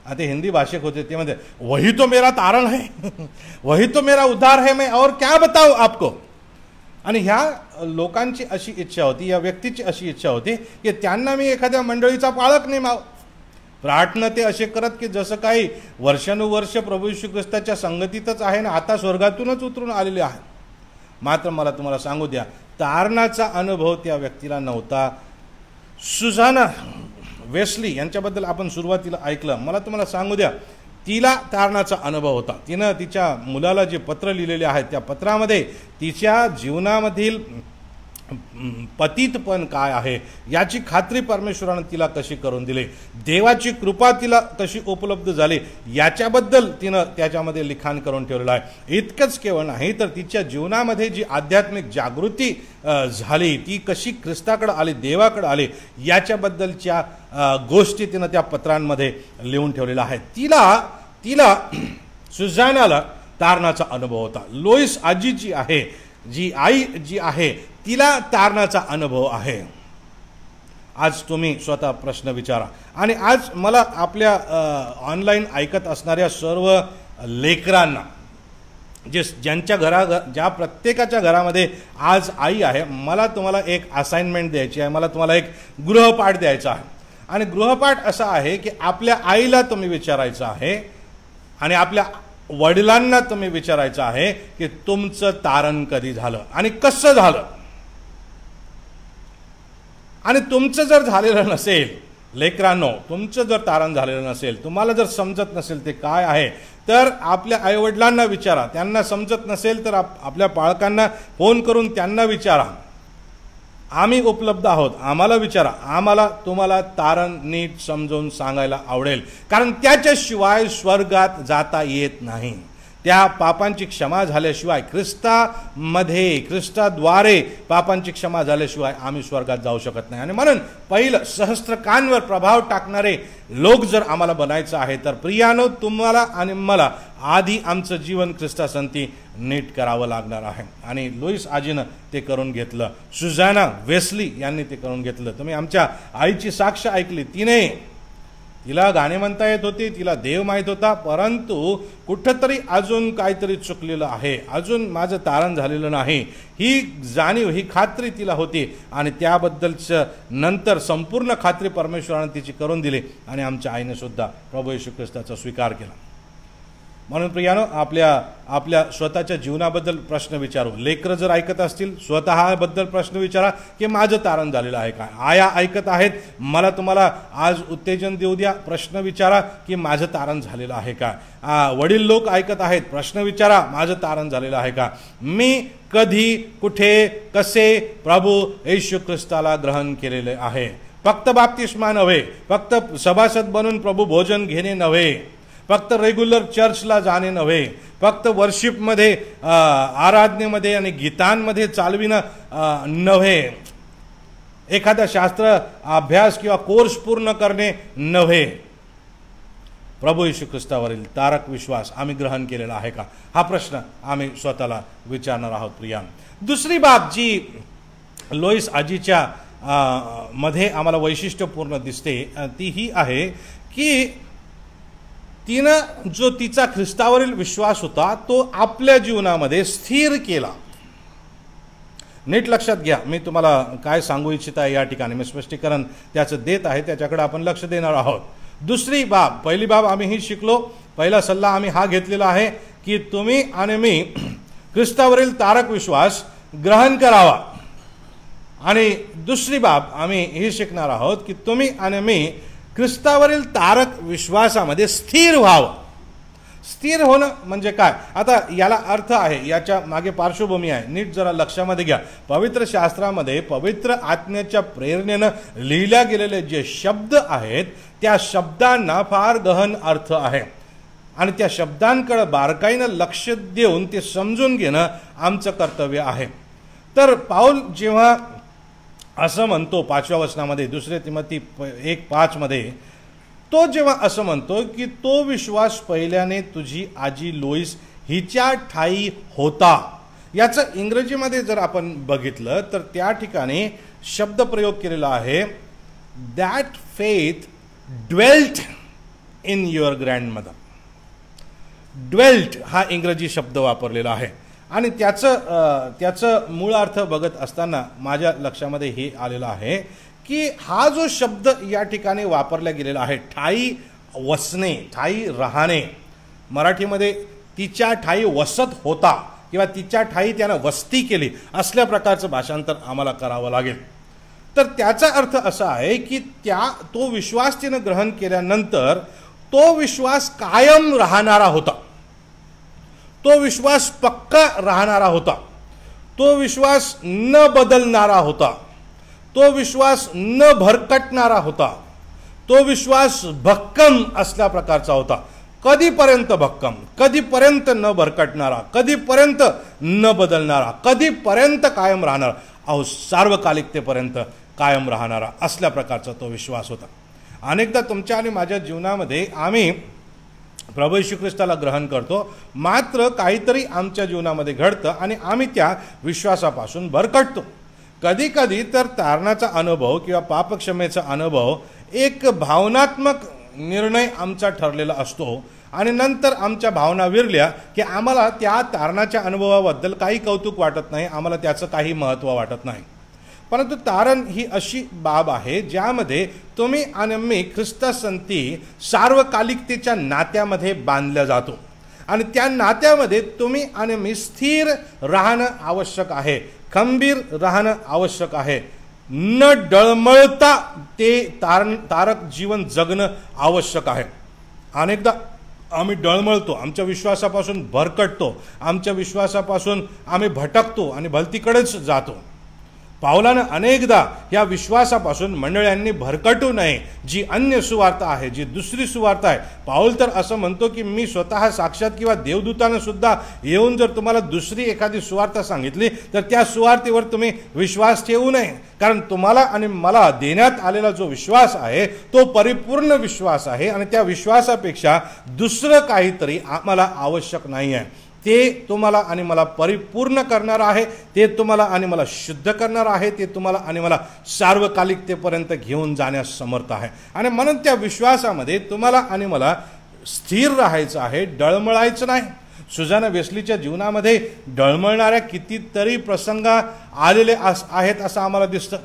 ते हिंदी भाषिक होते, ते म्हणते वही तो मेरा तारण है, वही तो मेरा उद्धार है, मैं और क्या बताऊं आपको. आणि ह्या लोकांची अशी इच्छा होती, या व्यक्तीची अशी इच्छा होती की त्यांना मी एखाद्या मंडळीचा पाळक नेमाव. प्रार्थना ते असे करत की जसं काही वर्षानुवर्ष प्रभू येशू ख्रिस्ताच्या संगतीतच आहे ना, आता स्वर्गातूनच उतरून आलेले आहे. मात्र मला तुम्हाला सांगू द्या, तारणाचा अनुभव त्या व्यक्तीला नव्हता. सुझाना वेस्ली यांच्याबद्दल आपण सुरुवातीला ऐकलं. मला तुम्हाला सांगू द्या, तिला तारणाचा अनुभव होता. तिनं तिच्या मुलाला जे पत्र लिहिलेले आहेत त्या पत्रामध्ये तिच्या जीवनामधील पतितपण काय आहे याची खात्री परमेश्वरानं तिला कशी करून दिली, देवाची कृपा तिला कशी उपलब्ध झाली याच्याबद्दल तिनं त्याच्यामध्ये लिखाण करून ठेवलेलं आहे. इतकंच केवळ नाही तर तिच्या जीवनामध्ये जी आध्यात्मिक जागृती झाली, ती कशी ख्रिस्ताकडे आली, देवाकडे आली याच्याबद्दलच्या गोष्टी तिनं त्या पत्रांमध्ये लिहून ठेवलेल्या आहेत. तिला सुझानाला तारणाचा अनुभव होता. लोईस आजी जी आहे, जी आई जी आहे, तिला तारणाचा अनुभव आहे. आज तुम्ही स्वतः प्रश्न विचारा. आणि आज मला आपल्या ऑनलाईन ऐकत असणाऱ्या सर्व लेकरांना, ज्या प्रत्येकाच्या घरामध्ये आज आई आहे, मला तुम्हाला एक असाइनमेंट द्यायची आहे, मला तुम्हाला एक गृहपाठ द्यायचा आहे. आणि गृहपाठ असा आहे की आपल्या आईला तुम्ही विचारायचं आहे आणि आपल्या वडिलांना तुम्ही विचारायचं आहे की तुमचं तारण कधी झालं आणि कसं झालं. आणि तुमचं जर झालेलं नसेल, लेकरांनो, तुमचं जर तारण झालेलं नसेल, तुम्हाला जर समजत नसेल ते काय आहे, तर आपल्या आईवडिलांना विचारा. त्यांना समजत नसेल तर आपल्या पालकांना फोन करून त्यांना विचारा. आम्ही उपलब्ध आहोत, आम्हाला विचारा. आम्हाला तुम्हाला तारण नीट समजून सांगायला आवडेल, कारण त्याच्याशिवाय स्वर्गात जाता येत नाही. त्या पापांची क्षमा झाल्याशिवाय, ख्रिस्ताद्वारे पापांची क्षमा झाल्याशिवाय आम्ही स्वर्गात जाऊ शकत नाही. आणि म्हणून पहिलं सहस्त्रकांवर प्रभाव टाकणारे लोक जर आम्हाला बनायचं आहे तर प्रियानो, तुम्हाला आणि मला आधी आमचं जीवन ख्रिस्तासंती नीट करावं लागणार आहे. आणि लुईस आजीनं ते करून घेतलं. सुझाना वेस्ली यांनी ते करून घेतलं. तुम्ही आमच्या आईची साक्ष ऐकली. तिला गाणे म्हणता येत होते, तिला देव माहीत होता, परंतु कुठंतरी अजून काहीतरी चुकलेलं आहे, अजून माझं तारण झालेलं नाही, ही जाणीव, ही खात्री तिला होती. आणि त्याबद्दलचं नंतर संपूर्ण खात्री परमेश्वराने तिची करून दिली आणि आमच्या आईने सुद्धा प्रभू येशू ख्रिस्ताचा स्वीकार केला. म्हणून प्रियानो, आपल्या स्वतःच्या जीवनाबद्दल प्रश्न विचारू. लेकरं जर ऐकत असतील, स्वतःबद्दल प्रश्न विचारा की माझं तारण झालेलं आहे का. आया ऐकत आहेत, मला तुम्हाला आज उत्तेजन देऊ द्या, प्रश्न विचारा की माझं तारण झालेलं आहे का. वडील लोक ऐकत आहेत, प्रश्न विचारा, माझं तारण झालेलं आहे का. मी कधी, कुठे, कसे प्रभू येशू ख्रिस्ताला ग्रहण केलेले आहे. फक्त बाप्तिस्मा नव्हे, फक्त सभासद बनून प्रभू भोजन घेणे नव्हे, फक्त रेग्युलर चर्चला जाणे नव्हे, फक्त वर्शिपमध्ये, आराधनेमध्ये आणि गीतांमध्ये चालविणं नव्हे, एखादा शास्त्र अभ्यास किंवा कोर्स पूर्ण करणे नव्हे. प्रभू येशू ख्रिस्तावरील तारक विश्वास आम्ही ग्रहण केलेला आहे का, हा प्रश्न आम्ही स्वतःला विचारणार आहोत. प्रिया, दुसरी बाब जी लोईस आजीच्या मध्ये आम्हाला वैशिष्ट्यपूर्ण दिसते ती ही आहे की तिनं जो तिचा ख्रिस्तावरील विश्वास होता तो आपल्या जीवनामध्ये स्थिर केला. नीट लक्षात घ्या, मी तुम्हाला काय सांगू इच्छित आहे या ठिकाणी, मी स्पष्टीकरण त्याचं देत आहे, त्याच्याकडे आपण लक्ष देणार आहोत. दुसरी बाब, पहिली बाब आम्ही ही शिकलो, पहिला सल्ला आम्ही हा घेतलेला आहे की तुम्ही आणि मी ख्रिस्तावरील तारक विश्वास ग्रहण करावा. आणि दुसरी बाब आम्ही ही शिकणार आहोत की तुम्ही आणि मी ख्रिस्तावरील तारक विश्वासामध्ये स्थिर व्हावं. स्थिर होणं म्हणजे काय? आता याला अर्थ आहे, याच्या मागे पार्श्वभूमी आहे, नीट जरा लक्षामध्ये घ्या. पवित्र शास्त्रामध्ये पवित्र आत्म्याच्या प्रेरणेनं लिहिल्या गेलेले जे शब्द आहेत त्या शब्दांना फार गहन अर्थ आहे आणि त्या शब्दांकडे बारकाईनं लक्ष देऊन ते समजून घेणं आमचं कर्तव्य आहे. तर पाऊल जेव्हा असं म्हणतो 5व्या वचनामध्ये, 2 तिमोथी 1:5 मध्ये, तो जेव्हा असं म्हणतो की तो विश्वास पहिल्याने तुझी आजी लोईस हिच्या ठाई होता, याचं इंग्रजीमध्ये जर आपण बघितलं तर त्या ठिकाणी शब्दप्रयोग केलेला आहे, that faith dwelt in your grandmother. Dwelt हा इंग्रजी शब्द वापरलेला आहे आणि त्याचं मूळ अर्थ बघत असताना माझ्या लक्षामध्ये हे आलेलं आहे की हा जो शब्द या ठिकाणी वापरला गेलेला आहे, ठाई वसणे, ठाई राहणे, मराठीमध्ये तिच्या ठाई वसत होता किंवा तिच्या ठाई त्यानं वस्ती केली, असल्या प्रकारचं भाषांतर आम्हाला करावं लागेल. तर त्याचा अर्थ असा आहे की तो विश्वास तिनं ग्रहण केल्यानंतर तो विश्वास कायम राहणारा होता, तो विश्वास पक्का राहणारा होता, तो विश्वास न बदलणारा होता, तो विश्वास न भरकटणारा होता, तो विश्वास भक्कम असल्या प्रकारचा होता. कधीपर्यंत भक्कम, कधीपर्यंत न भरकटणारा, कधीपर्यंत न बदलणारा, कधीपर्यंत कायम राहणारा, सार्वकालिकतेपर्यंत कायम राहणारा, असल्या प्रकारचा तो विश्वास होता. अनेकदा तुमच्या आणि माझ्या जीवनामध्ये आम्ही प्रभू येशू ख्रिस्ताला ग्रहण करतो, मात्र काहीतरी आमच्या जीवनामध्ये घडतं आणि आम्ही त्या विश्वासापासून भरकटतो. कधी कधी तर तारणाचा अनुभव किंवा पापक्षमेचा अनुभव एक भावनात्मक निर्णय आमचा ठरलेला असतो आणि नंतर आमच्या भावना विरल्या की आम्हाला त्या तारणाच्या अनुभवाबद्दल काही कौतुक वाटत नाही, आम्हाला त्याचं काही महत्त्व वाटत नाही. परंतु तारण ही अशी बाब आहे ज्यामध्ये तुम्ही आणि मी ख्रिस्तासंती सार्वकालिकतेच्या नात्यामध्ये बांधल्या जातो आणि त्या नात्यामध्ये तुम्ही आणि मी स्थिर राहणं आवश्यक आहे, खंबीर राहणं आवश्यक आहे, न डळमळता ते तारक जीवन जगणं आवश्यक आहे. अनेकदा आम्ही डळमळतो, आमच्या विश्वासापासून भरकटतो, आमच्या विश्वासापासून आम्ही भटकतो आणि भलतीकडेच जातो. पावलानं अनेकदा या विश्वासापासून मंडळ्यांनी भरकटू नये, जी अन्य सुवार्ता आहे, जी दुसरी सुवार्ता आहे. पाऊल तर असं म्हणतो की मी स्वतः साक्षात किंवा देवदूतानं सुद्धा येऊन जर तुम्हाला दुसरी एखादी सुवार्ता सांगितली तर त्या सुवार्तेवर तुम्ही विश्वास ठेवू नये, कारण तुम्हाला आणि मला देण्यात आलेला जो विश्वास आहे तो परिपूर्ण विश्वास आहे आणि त्या विश्वासापेक्षा दुसरं काहीतरी आम्हाला आवश्यक नाही आहे. ते तुम्हाला आणि मला परिपूर्ण करणार आहे, ते तुम्हाला आणि मला शुद्ध करणार आहे, ते तुम्हाला आणि मला सार्वकालिकतेपर्यंत घेऊन जाण्यास समर्थ आहे. आणि म्हणून त्या विश्वासामध्ये तुम्हाला आणि मला स्थिर राहायचं आहे, डळमळायचं नाही. सुझाना वेस्लीच्या जीवनामध्ये डळमळणाऱ्या कितीतरी प्रसंग आलेले आहेत असं आम्हाला दिसतं.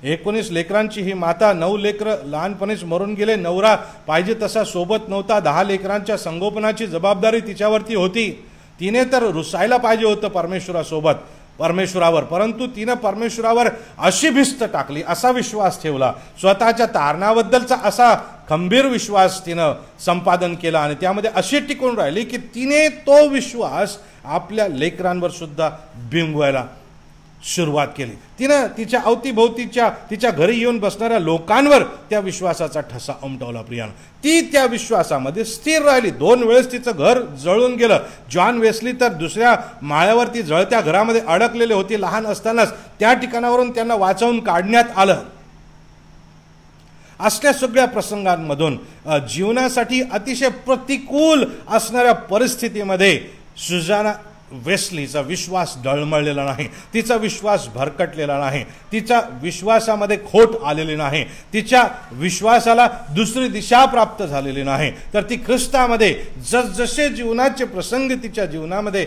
19 लेकरांची ही माता, 9 लेकरं लहानपणीच मरून गेले, नवरा पाहिजे तसा सोबत नव्हता, 10 लेकरांच्या संगोपनाची जबाबदारी तिच्यावरती होती. तिने तर रुसायला पाहिजे होतं परमेश्वरावर, परंतु तिनं परमेश्वरावर अशी भिस्त टाकली, असा विश्वास ठेवला, स्वतःच्या तारणाबद्दलचा असा खंबीर विश्वास तिनं संपादन केला आणि त्यामध्ये अशी टिकून राहिली की तिने तो विश्वास आपल्या लेकरांवर सुद्धा बिंबवायला सुरुवात केली. तिनं तिच्या अवतीभोवतीच्या तिच्या घरी येऊन बसणाऱ्या लोकांवर त्या विश्वासाचा ठसा उमटवला. प्रियानं ती त्या विश्वासामध्ये स्थिर राहिली. 2 वेळेस तिचं घर जळून गेलं. जॉन वेस्ली तर दुसऱ्या माळ्यावरती जळत्या घरामध्ये अडकलेले होते. लहान असतानाच त्या ठिकाणावरून त्यांना वाचवून काढण्यात आलं. असल्या सगळ्या प्रसंगांमधून जीवनासाठी अतिशय प्रतिकूल असणाऱ्या परिस्थितीमध्ये सुझाना वेस्लीचा विश्वास डळमळलेला नाही, तिचा विश्वास भरकटलेला नाही, तिच्या विश्वासामध्ये खोट आलेली नाही, तिच्या विश्वासाला दुसरी दिशा प्राप्त झालेली नाही, तर ती ख्रिस्तामध्ये जसजसे जीवनाचे प्रसंग तिच्या जीवनामध्ये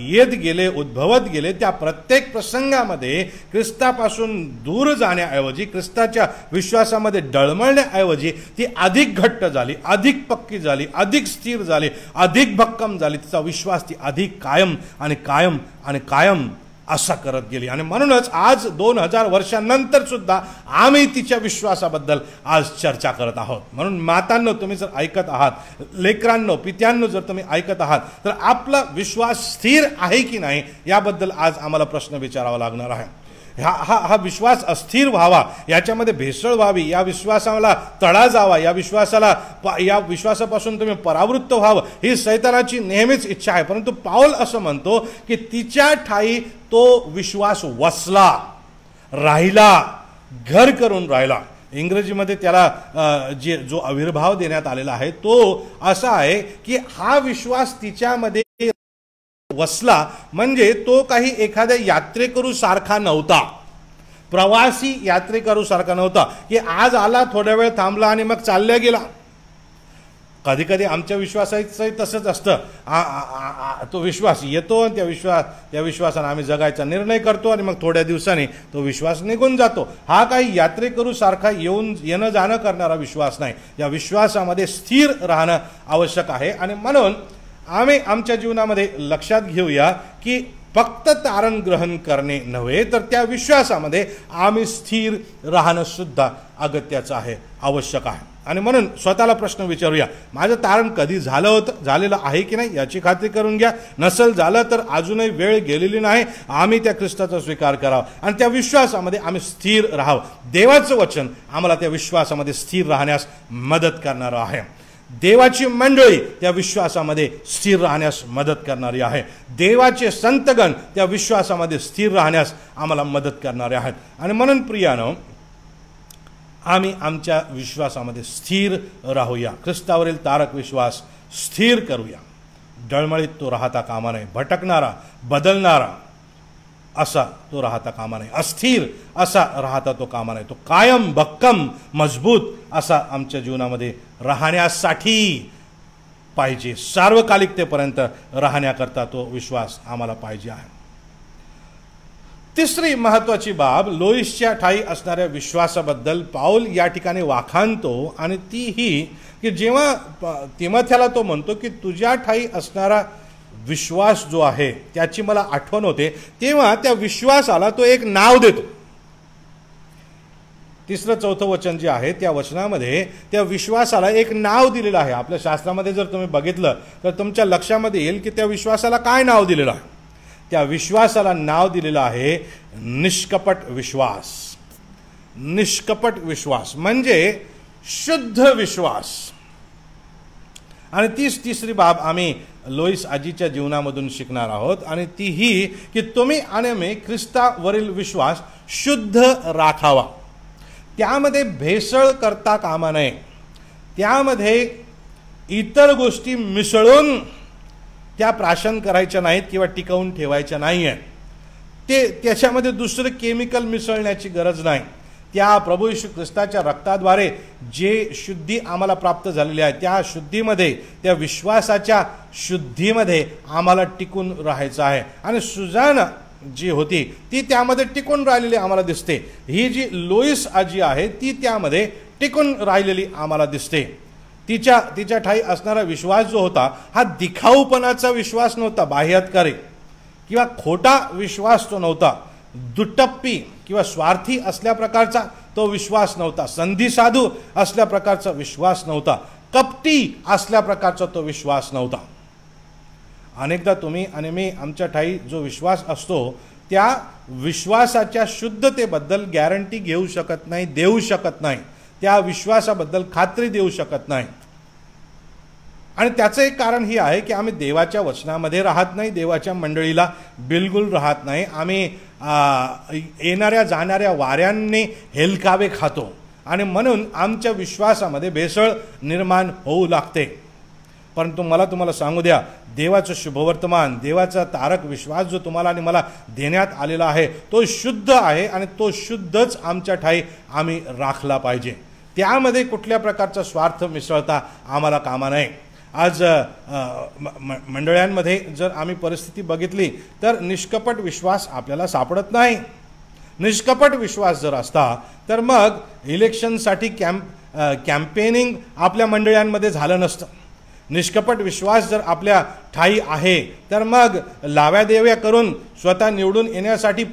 येत गेले, उद्भवत गेले, त्या प्रत्येक प्रसंगामध्ये ख्रिस्तापासून दूर जाण्याऐवजी, ख्रिस्ताच्या विश्वासामध्ये डळमळण्याऐवजी ती अधिक घट्ट झाली, अधिक पक्की झाली, अधिक स्थिर झाली, अधिक भक्कम झाली. तिचा विश्वास ती अधिक कायम आणि कायम आणि कायम असा करत गेली. आणि म्हणूनच आज 2000 वर्षांनंतर सुद्धा आम्ही तिच्या विश्वासाबद्दल आज चर्चा करत आहोत. म्हणून मातांनो, तुम्ही जर ऐकत आहात, लेकरांनो, पित्यांनो, जर तुम्ही ऐकत आहात, तर आपला विश्वास स्थिर आहे की नाही याबद्दल आज आम्हाला प्रश्न विचारावा लागणार आहे. हा विश्वास अस्थिर व्हावा, याच्यामध्ये भेसळ व्हावी, या विश्वासाला तडा जावा, या विश्वासापासून तुम्ही परावृत्त व्हावं, ही सैतानाची नेहमीच इच्छा आहे. परंतु पाऊल असं म्हणतो की तिच्या ठाई तो विश्वास वसला, राहिला, घर करून राहिला. इंग्रजीमध्ये त्याला जो आविर्भाव देण्यात आलेला आहे तो असा आहे की हा विश्वास तिच्यामध्ये वसला, म्हणजे तो काही एखाद्या यात्रेकरू सारखा नव्हता, प्रवासी यात्रेकरू सारखा नव्हता की आज आला, थोड्या वेळ थांबला आणि मग चालल्या गेला. कधी कधी आमच्या विश्वासाचं तसंच असतं. तो विश्वास येतो आणि त्या विश्वासाने आम्ही जगायचा निर्णय करतो आणि मग थोड्या दिवसांनी तो विश्वास निघून जातो. हा काही यात्रेकरू सारखा येणं जाणं करणारा विश्वास नाही. या विश्वासामध्ये स्थिर राहणं आवश्यक आहे. आणि म्हणून आम्ही आमच्या जीवनामध्ये लक्षात घेऊया की फक्त तारण ग्रहण करणे नव्हे, तर त्या विश्वासामध्ये आम्ही स्थिर राहणं सुद्धा अगत्याचं आहे, आवश्यक आहे. आणि म्हणून स्वतःला प्रश्न विचारूया, माझं तारण कधी झालेलं आहे की नाही याची खात्री करून घ्या. नसेल झालं तर अजूनही वेळ गेलेली नाही, आम्ही त्या ख्रिस्ताचा स्वीकार करावा आणि त्या विश्वासामध्ये आम्ही स्थिर राहावं. देवाचं वचन आम्हाला त्या विश्वासामध्ये स्थिर राहण्यास मदत करणारं आहे. देवाची मंडळी त्या विश्वासामध्ये स्थिर राहण्यास मदत करणारी आहे. देवाचे संतगण त्या विश्वासामध्ये स्थिर राहण्यास आम्हाला मदत करणारे आहेत. आणि म्हणून प्रियानो, आम्ही आमच्या विश्वासामध्ये स्थिर राहूया. ख्रिस्तावरील तारक विश्वास स्थिर करूया. डळमळीत तो राहता कामा नये, भटकणारा, बदलणारा असा तो राहता कामा नये, अस्थिर असा राहता तो कामा नये. तो कायम, भक्कम, मजबूत असा आमच्या जीवनामध्ये राहण्यासाठी पाहिजे. सार्वकालिकतेपर्यंत राहण्याकरता तो विश्वास आम्हाला पाहिजे आहे. तिसरी महत्वाची बाब, लोईसच्या ठाई असणाऱ्या विश्वासाबद्दल पाऊल या ठिकाणी वाखाणतो आणि ती ही की जेव्हा तिमोथेला तो म्हणतो की तुझ्या ठाई असणारा विश्वास जो आहे त्याची मला आठवण होते, तेव्हा त्या विश्वासाला तो एक नाव देतो. 3-4 वचन जे आहे त्या वचनामध्ये त्या विश्वासाला एक नाव दिलेलं आहे. आपल्या शास्त्रामध्ये जर तुम्ही बघितलं तर तुमच्या लक्षामध्ये येईल की त्या विश्वासाला काय नाव दिलेलं आहे. त्या विश्वासाला नाव दिलेलं आहे निष्कपट विश्वास. निष्कपट विश्वास म्हणजे शुद्ध विश्वास. आणि तिसरी बाब आम्ही लोईस आजीच्या जीवनामधून शिकणार आहोत आणि ती ही की तुम्ही आणि मी ख्रिस्तावरील विश्वास शुद्ध राखावा. त्यामध्ये भेसळ करता कामा नये, त्यामध्ये इतर गोष्टी मिसळून त्या प्राशन करायच्या नाहीत किंवा टिकवून ठेवायच्या नाही आहेत. त्याच्यामध्ये दुसरं केमिकल मिसळण्याची गरज नाही. त्या प्रभू येशू ख्रिस्ताच्या रक्ताद्वारे जे शुद्धी आम्हाला प्राप्त झालेली आहे त्या शुद्धीमध्ये, त्या विश्वासाच्या शुद्धीमध्ये आम्हाला टिकून राहायचं आहे. आणि सुजान जी होती ती त्यामध्ये टिकून राहिलेली आम्हाला दिसते. ही जी लोईस आजी आहे ती त्यामध्ये टिकून राहिलेली आम्हाला दिसते. तिच्या ठाई असणारा विश्वास जो होता हा दिखाऊपणाचा विश्वास नव्हता, बाह्यत्कारी किंवा खोटा विश्वास तो नव्हता, दुटप्पी किंवा स्वार्थी असल्या प्रकारचा तो विश्वास नव्हता, संधी साधू असल्या प्रकारचा विश्वास नव्हता, कपटी असल्या प्रकारचा तो विश्वास नव्हता. अनेकदा तुम्ही आणि मी आमच्या ठाई जो विश्वास असतो त्या विश्वासाच्या शुद्धतेबद्दल गॅरंटी घेऊ शकत नाही, देऊ शकत नाही, त्या विश्वासाबद्दल खात्री देऊ शकत नाही. आणि त्याचं एक कारण ही आहे की आम्ही देवाच्या वचनामध्ये राहत नाही, देवाच्या मंडळीला बिलकुल राहत नाही. आम्ही येणाऱ्या जाणाऱ्या वाऱ्यांनी हेलकावे खातो आणि म्हणून आमच्या विश्वासामध्ये भेसळ निर्माण होऊ लागते. परंतु मला तुम्हाला सांगू द्या, देवाचं शुभवर्तमान, देवाचा तारक विश्वास जो तुम्हाला आणि मला देण्यात आलेला आहे तो शुद्ध आहे आणि तो शुद्धच आमच्या ठाई आम्ही राखला पाहिजे. त्यामध्ये कुठल्या प्रकारचा स्वार्थ मिसळता आम्हाला कामा नये. आज मंडळांमध्ये जर आम्ही परिस्थिती बघितली तर निष्कपट विश्वास आपल्याला सापडत नाही. निष्कपट विश्वास जर असता तर मग इलेक्शनसाठी कॅम्पेनिंग आपल्या मंडळांमध्ये झालं नसतं. निष्कपट विश्वास जर आपल्या ठाई आहे तर मग लाव्यादेव्या करून स्वतः निवडून येण्यासाठी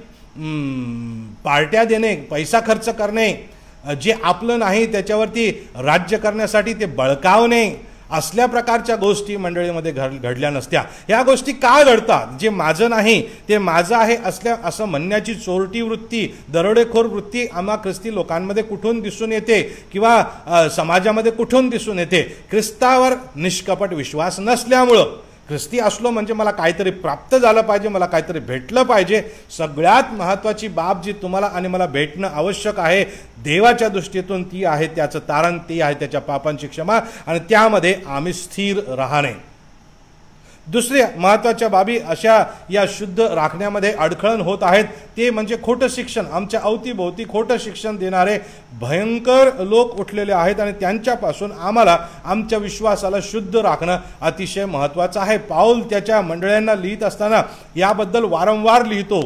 पार्ट्या देणे, पैसा खर्च करणे, जे आपलं नाही त्याच्यावरती राज्य करण्यासाठी ते बळकावणे, असल्या प्रकारच्या गोष्टी मंडळीमध्ये घडल्या नसत्या. या गोष्टी का घडतात? जे माझं नाही ते माझं आहे असं म्हणण्याची चोरटी वृत्ती, दरोडेखोर वृत्ती आम्हा ख्रिस्ती लोकांमध्ये कुठून दिसून येते किंवा समाजामध्ये कुठून दिसून येते? ख्रिस्तावर निष्कपट विश्वास नसल्यामुळं. ख्रिस्ती असलो म्हणजे मला काहीतरी प्राप्त झालं पाहिजे, मला काहीतरी भेटलं पाहिजे. सगळ्यात महत्त्वाची बाब जी तुम्हाला आणि मला भेटणं आवश्यक आहे देवाच्या दृष्टीतून ती आहे त्याचं तारण, ती आहे त्याच्या पापांची क्षमा आणि त्यामध्ये आम्ही स्थिर राहणे. दुसऱ्या महत्त्वाच्या बाबी अशा या शुद्ध राखण्यामध्ये अडखळण होत आहेत ते म्हणजे खोटं शिक्षण. आमच्या अवतीभोवती खोटं शिक्षण देणारे भयंकर लोक उठलेले आहेत आणि त्यांच्यापासून आम्हाला आमच्या विश्वासाला शुद्ध राखणं अतिशय महत्त्वाचं आहे. पाऊल त्याच्या मंडळांना लिहित असताना याबद्दल वारंवार लिहितो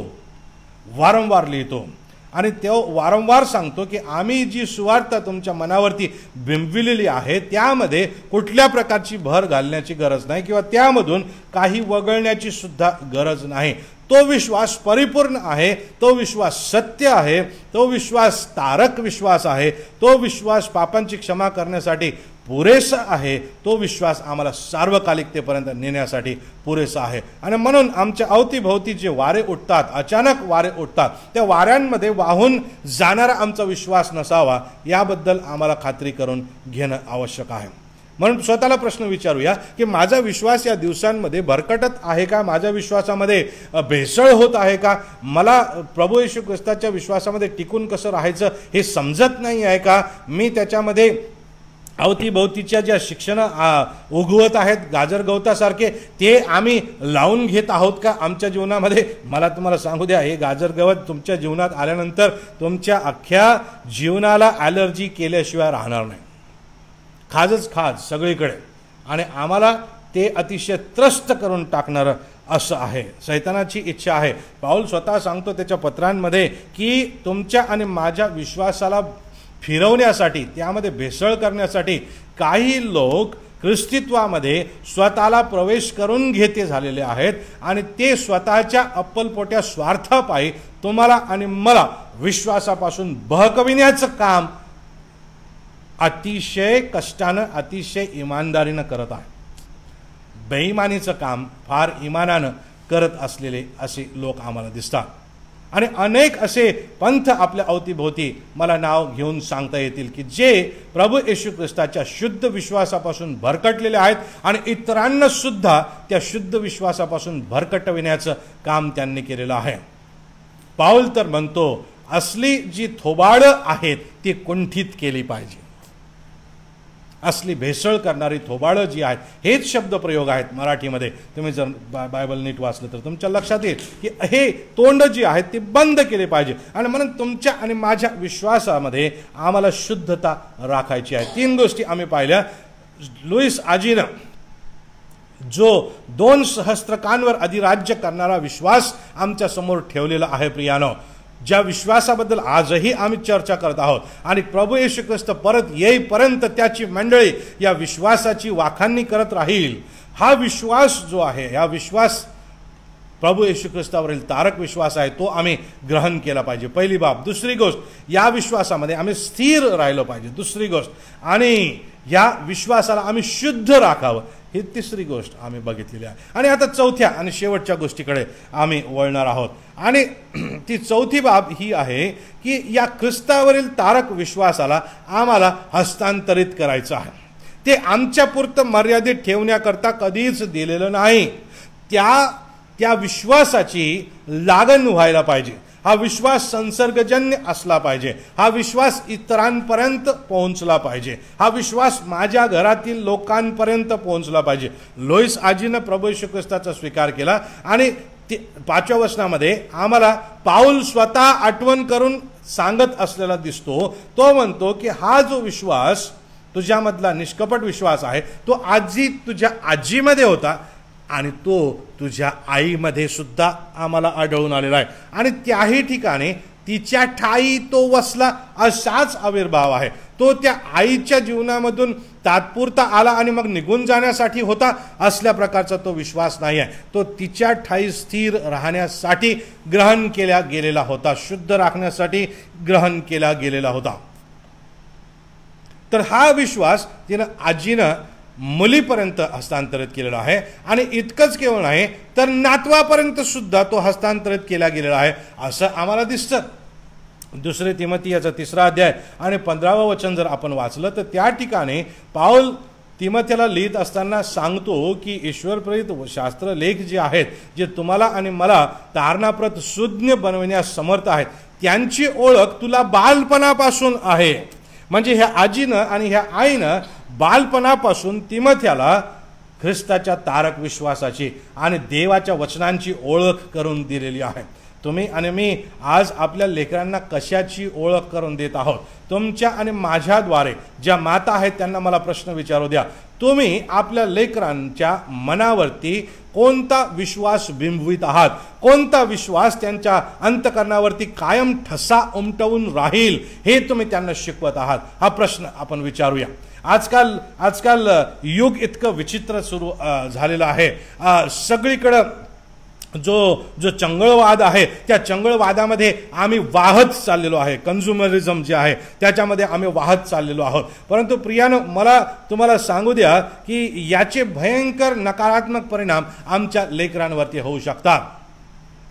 आणि तो वारंवार सांगतो की आम्ही जी सुवार्ता तुमच्या मनावरती बिंबविलेली आहे त्यामध्ये कुठल्या प्रकारची भर घालण्याची गरज नाही किंवा त्यामधून काही वगळण्याची सुद्धा गरज नाही. तो विश्वास परिपूर्ण आहे, तो विश्वास सत्य आहे, तो विश्वास तारक विश्वास आहे, तो विश्वास पापांची क्षमा करण्यासाठी पुरेसा आहे, तो विश्वास आम्हाला सार्वकालिकतेपर्यंत नेण्यासाठी पुरेसा आहे. आणि म्हणून आमच्या अवतीभोवती जे वारे उठतात, अचानक वारे उठतात, त्या वाऱ्यांमध्ये वाहून जाणारा आमचा विश्वास नसावा याबद्दल आम्हाला खात्री करून घेणं आवश्यक आहे. म्हणून स्वतःला प्रश्न विचारूया की माझा विश्वास या दिवसांमध्ये भरकटत आहे का? माझ्या विश्वासामध्ये भेसळ होत आहे का? मला प्रभू येशू ख्रिस्ताच्या विश्वासामध्ये टिकून कसं राहायचं हे समजत नाही आहे का? मी त्याच्यामध्ये अवतीभोवतीच्या ज्या शिक्षण उगवत आहेत गाजर गवतासारखे ते आम्ही लावून घेत आहोत का आमच्या जीवनामध्ये? मला तुम्हाला सांगू द्या, हे गाजर गवत तुमच्या जीवनात आल्यानंतर तुमच्या अख्ख्या जीवनाला ॲलर्जी केल्याशिवाय राहणार नाही. खाजच खाज सगळीकडे आणि आम्हाला ते अतिशय त्रस्त करून टाकणारं असं आहे. शैतानाची इच्छा आहे. पाऊल स्वतः सांगतो त्याच्या पत्रांमध्ये की तुमच्या आणि माझ्या विश्वासाला फिरवण्यासाठी, त्यामध्ये भेसळ करण्यासाठी काही लोक ख्रिस्तीत्वामध्ये स्वतःला प्रवेश करून घेते झालेले आहेत आणि ते स्वतःच्या अप्पलपोट्या स्वार्थापायी तुम्हाला आणि मला विश्वासापासून बहकविण्याचं काम अतिशय कष्टानं, अतिशय इमानदारीनं करत आहे. बेईमानीचं काम फार इमानानं करत असलेले असे लोक आम्हाला दिसतात. आणि अनेक असे पंथ आपल्या अवतीभोवती मला नाव घेऊन सांगता येतील की जे प्रभू येशू ख्रिस्ताच्या शुद्ध विश्वासापासून भरकटलेले आहेत आणि इतरांना सुद्धा त्या शुद्ध विश्वासापासून भरकटविण्याचं काम त्यांनी केलेलं आहे. पाऊल तर म्हणतो असली जी थोबाडं आहेत ती कुंठित केली पाहिजे. असली भेसळ करणारी थोबाडं जी आहेत, हेच शब्दप्रयोग आहेत मराठीमध्ये. तुम्ही जर बायबल नीट वाचलं तर तुमच्या लक्षात येईल की हे तोंड जी आहेत ती बंद केले पाहिजे. आणि म्हणून तुमच्या आणि माझ्या विश्वासामध्ये आम्हाला शुद्धता राखायची आहे. 3 गोष्टी आम्ही पाहिल्या. लुईस आजीनं जो 2 सहस्त्रकांवर अधिराज्य करणारा विश्वास आमच्या समोर ठेवलेला आहे प्रियानो, ज्या विश्वासाबद्दल आजही आम्ही चर्चा करत आहोत आणि प्रभू येशू ख्रिस्त परत येईपर्यंत त्याची मंडळी या विश्वासाची वाखाणणी करत राहील. हा विश्वास जो आहे, हा विश्वास प्रभू येशू ख्रिस्तावरील तारक विश्वास आहे, तो आम्ही ग्रहण केला पाहिजे. पहिली बाब. दुसरी गोष्ट, या विश्वासामध्ये आम्ही स्थिर राहिलो पाहिजे. दुसरी गोष्ट, आणि या विश्वासाला आम्ही शुद्ध राखावं, ही तिसरी गोष्ट आम्ही बघितलेली आहे. आणि आता चौथ्या आणि शेवटच्या गोष्टीकडे आम्ही वळणार आहोत. आणि ती चौथी बाब ही आहे की या ख्रिस्तावरील तारक विश्वासाला आम्हाला हस्तांतरित करायचं आहे. ते आमच्यापुरतं मर्यादित ठेवण्याकरता कधीच दिलेलं नाही. त्या विश्वासाची लागण व्हायला पाहिजे. हा विश्वास संसर्गजन्य असला पाहिजे, हा विश्वास इतरांपर्यंत पोहोचला पाहिजे, हा विश्वास माझ्या घरातील लोकांपर्यंत पोहोचला पाहिजे. लोईस आजीनं प्रभू येशू ख्रिस्ताचा स्वीकार केला आणि 5व्या वचनामध्ये आम्हाला पाऊल स्वतः आठवण करून सांगत असलेला दिसतो. तो म्हणतो की हा जो विश्वास तुझ्यामधला निष्कपट विश्वास आहे तो आजी तुझ्या आजीमध्ये होता आणि तो तुझ्या आईमध्ये सुद्धा आम्हाला आढळून आलेला आहे आणि त्याही ठिकाणी तिच्या ठाई तो वसला असाच आविर्भाव आहे. तो त्या आईच्या जीवनामधून तात्पुरता आला आणि मग निघून जाण्यासाठी होता असल्या प्रकारचा तो विश्वास नाही आहे. तो तिच्या ठाई स्थिर राहण्यासाठी ग्रहण केला गेलेला होता, शुद्ध राखण्यासाठी ग्रहण केला गेलेला होता. तर हा विश्वास तिनं आजीनं मुलीपर्यंत हस्तांतरित केलेला आहे आणि इतकंच केवळ नाही तर नातवापर्यंत सुद्धा तो हस्तांतरित केला गेलेला आहे असं आम्हाला दिसतं. 2 तिमोथेयाचा 3रा अध्याय आणि 15वं वचन जर आपण वाचलं तर त्या ठिकाणी पाऊल तिमोथेला लिहित असताना सांगतो की ईश्वरप्रेरित शास्त्र लेख जे आहेत, जे तुम्हाला आणि मला तारणाप्रत सुज्ञ बनविण्यास समर्थ आहेत, त्यांची ओळख तुला बालपणापासून आहे. म्हणजे ह्या आजीनं आणि ह्या आईनं बालपणापासून तिमोथेला ख्रिस्ताच्या तारक विश्वासाची आणि देवाच्या वचनांची ओळख करून दिलेली आहे. तुम्ही आणि मी आज आपल्या लेकरांना कशाची ओळख करून देत आहोत? तुमच्या आणि माझ्याद्वारे ज्या माता आहेत त्यांना मला प्रश्न विचारू द्या. तुम्ही आपल्या लेकरांच्या मनावरती कोणता विश्वास बिंबवित आहात? कोणता विश्वास त्यांच्या अंतकरणावरती कायम ठसा उमटवून राहील हे तुम्ही त्यांना शिकवत आहात? हा प्रश्न आपण विचारूया. आजकाल युग इतकं विचित्र सुरू झालेलं आहे. सगळीकडं जो चंगळवाद आहे त्या चंगळवादामध्ये आम्ही वाहत चाललेलो आहे. कन्झ्युमरिझम जे आहे त्याच्यामध्ये आम्ही वाहत चाललेलो आहोत. परंतु प्रियानो, मला तुम्हाला सांगू द्या की याचे भयंकर नकारात्मक परिणाम आमच्या लेकरांवरती होऊ शकतात.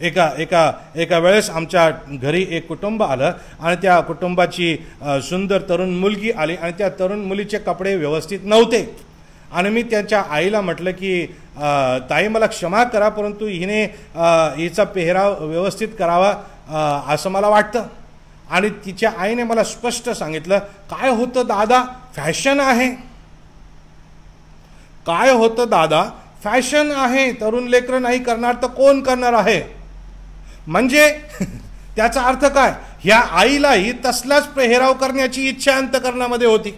एका वेळेस आमच्या घरी एक कुटुंब आलं आणि त्या कुटुंबाची सुंदर तरुण मुलगी आली आणि त्या तरुण मुलीचे कपडे व्यवस्थित नव्हते आणि मी त्यांच्या आईला म्हटलं की ताई मला क्षमा करा, परंतु हिचा पेहराव व्यवस्थित करावा असं मला वाटतं. आणि तिच्या आईने मला स्पष्ट सांगितलं, काय होतं दादा, फॅशन आहे. काय होतं दादा, फॅशन आहे. तरुण लेकरं नाही करणार तर कोण करणार आहे? म्हणजे त्याचा अर्थ काय? ह्या आईलाही तसलाच पेहराव करण्याची इच्छा अंतकरणामध्ये होती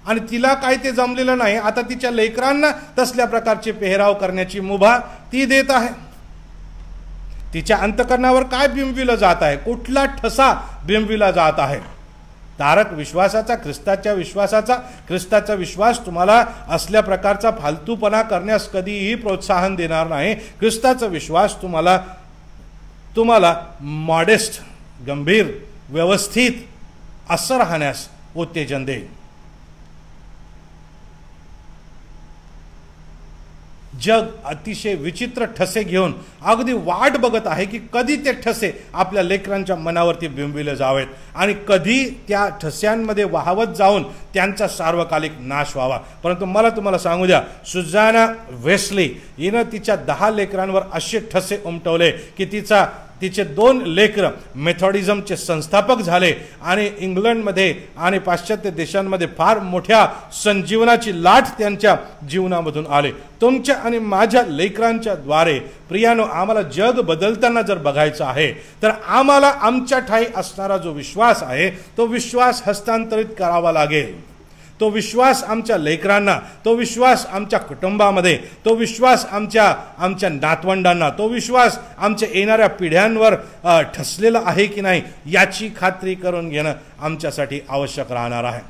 आणि तिला काय ते जमलेलं नाही. आता तिच्या लेकरांना तसल्या प्रकारचे पेहराव करण्याची मुभा ती देत आहे. तिच्या अंतकरणावर काय बिंबविलं जात आहे? कुठला ठसा बिंबविला जात आहे? तारक विश्वासाचा, ख्रिस्ताचा विश्वास तुम्हाला असल्या प्रकारचा फालतूपणा करण्यास कधीही प्रोत्साहन देणार नाही. ख्रिस्ताचा विश्वास तुम्हाला मॉडेस्ट, गंभीर, व्यवस्थित असं राहण्यास उत्तेजन देईल. जग अतिशय विचित्र ठसे घेऊन अगदी वाट बघत आहे की कधी ते ठसे आपल्या लेकरांच्या मनावरती बिंबविले जावेत आणि कधी त्या ठस्यांमध्ये वाहवत जाऊन त्यांचा सार्वकालिक नाश व्हावा. परंतु मला तुम्हाला सांगू द्या, सुजाना वेस्ली हिनं तिच्या 10 लेकरांवर असे ठसे उमटवले की तिचे 2 लेकरं मेथॉडिझमचे संस्थापक झाले आणि इंग्लंडमध्ये आणि पाश्चात्य देशांमध्ये फार मोठ्या संजीवनाची लाट त्यांच्या जीवनामधून आले. तुमच्या आणि माझ्या लेकरांच्या द्वारे प्रियानो, आम्हाला जग बदलताना जर बघायचं आहे तर आम्हाला आमच्या ठाई असणारा जो विश्वास आहे तो विश्वास हस्तांतरित करावा लागेल. तो विश्वास आमच्या लेकरांना, तो विश्वास आमच्या कुटुंबामध्ये, तो विश्वास आमच्या नातवंडांना, तो विश्वास आमच्या येणाऱ्या पिढ्यांवर ठसलेला आहे की नाही याची खात्री करून घेणं आमच्यासाठी आवश्यक राहणार आहे.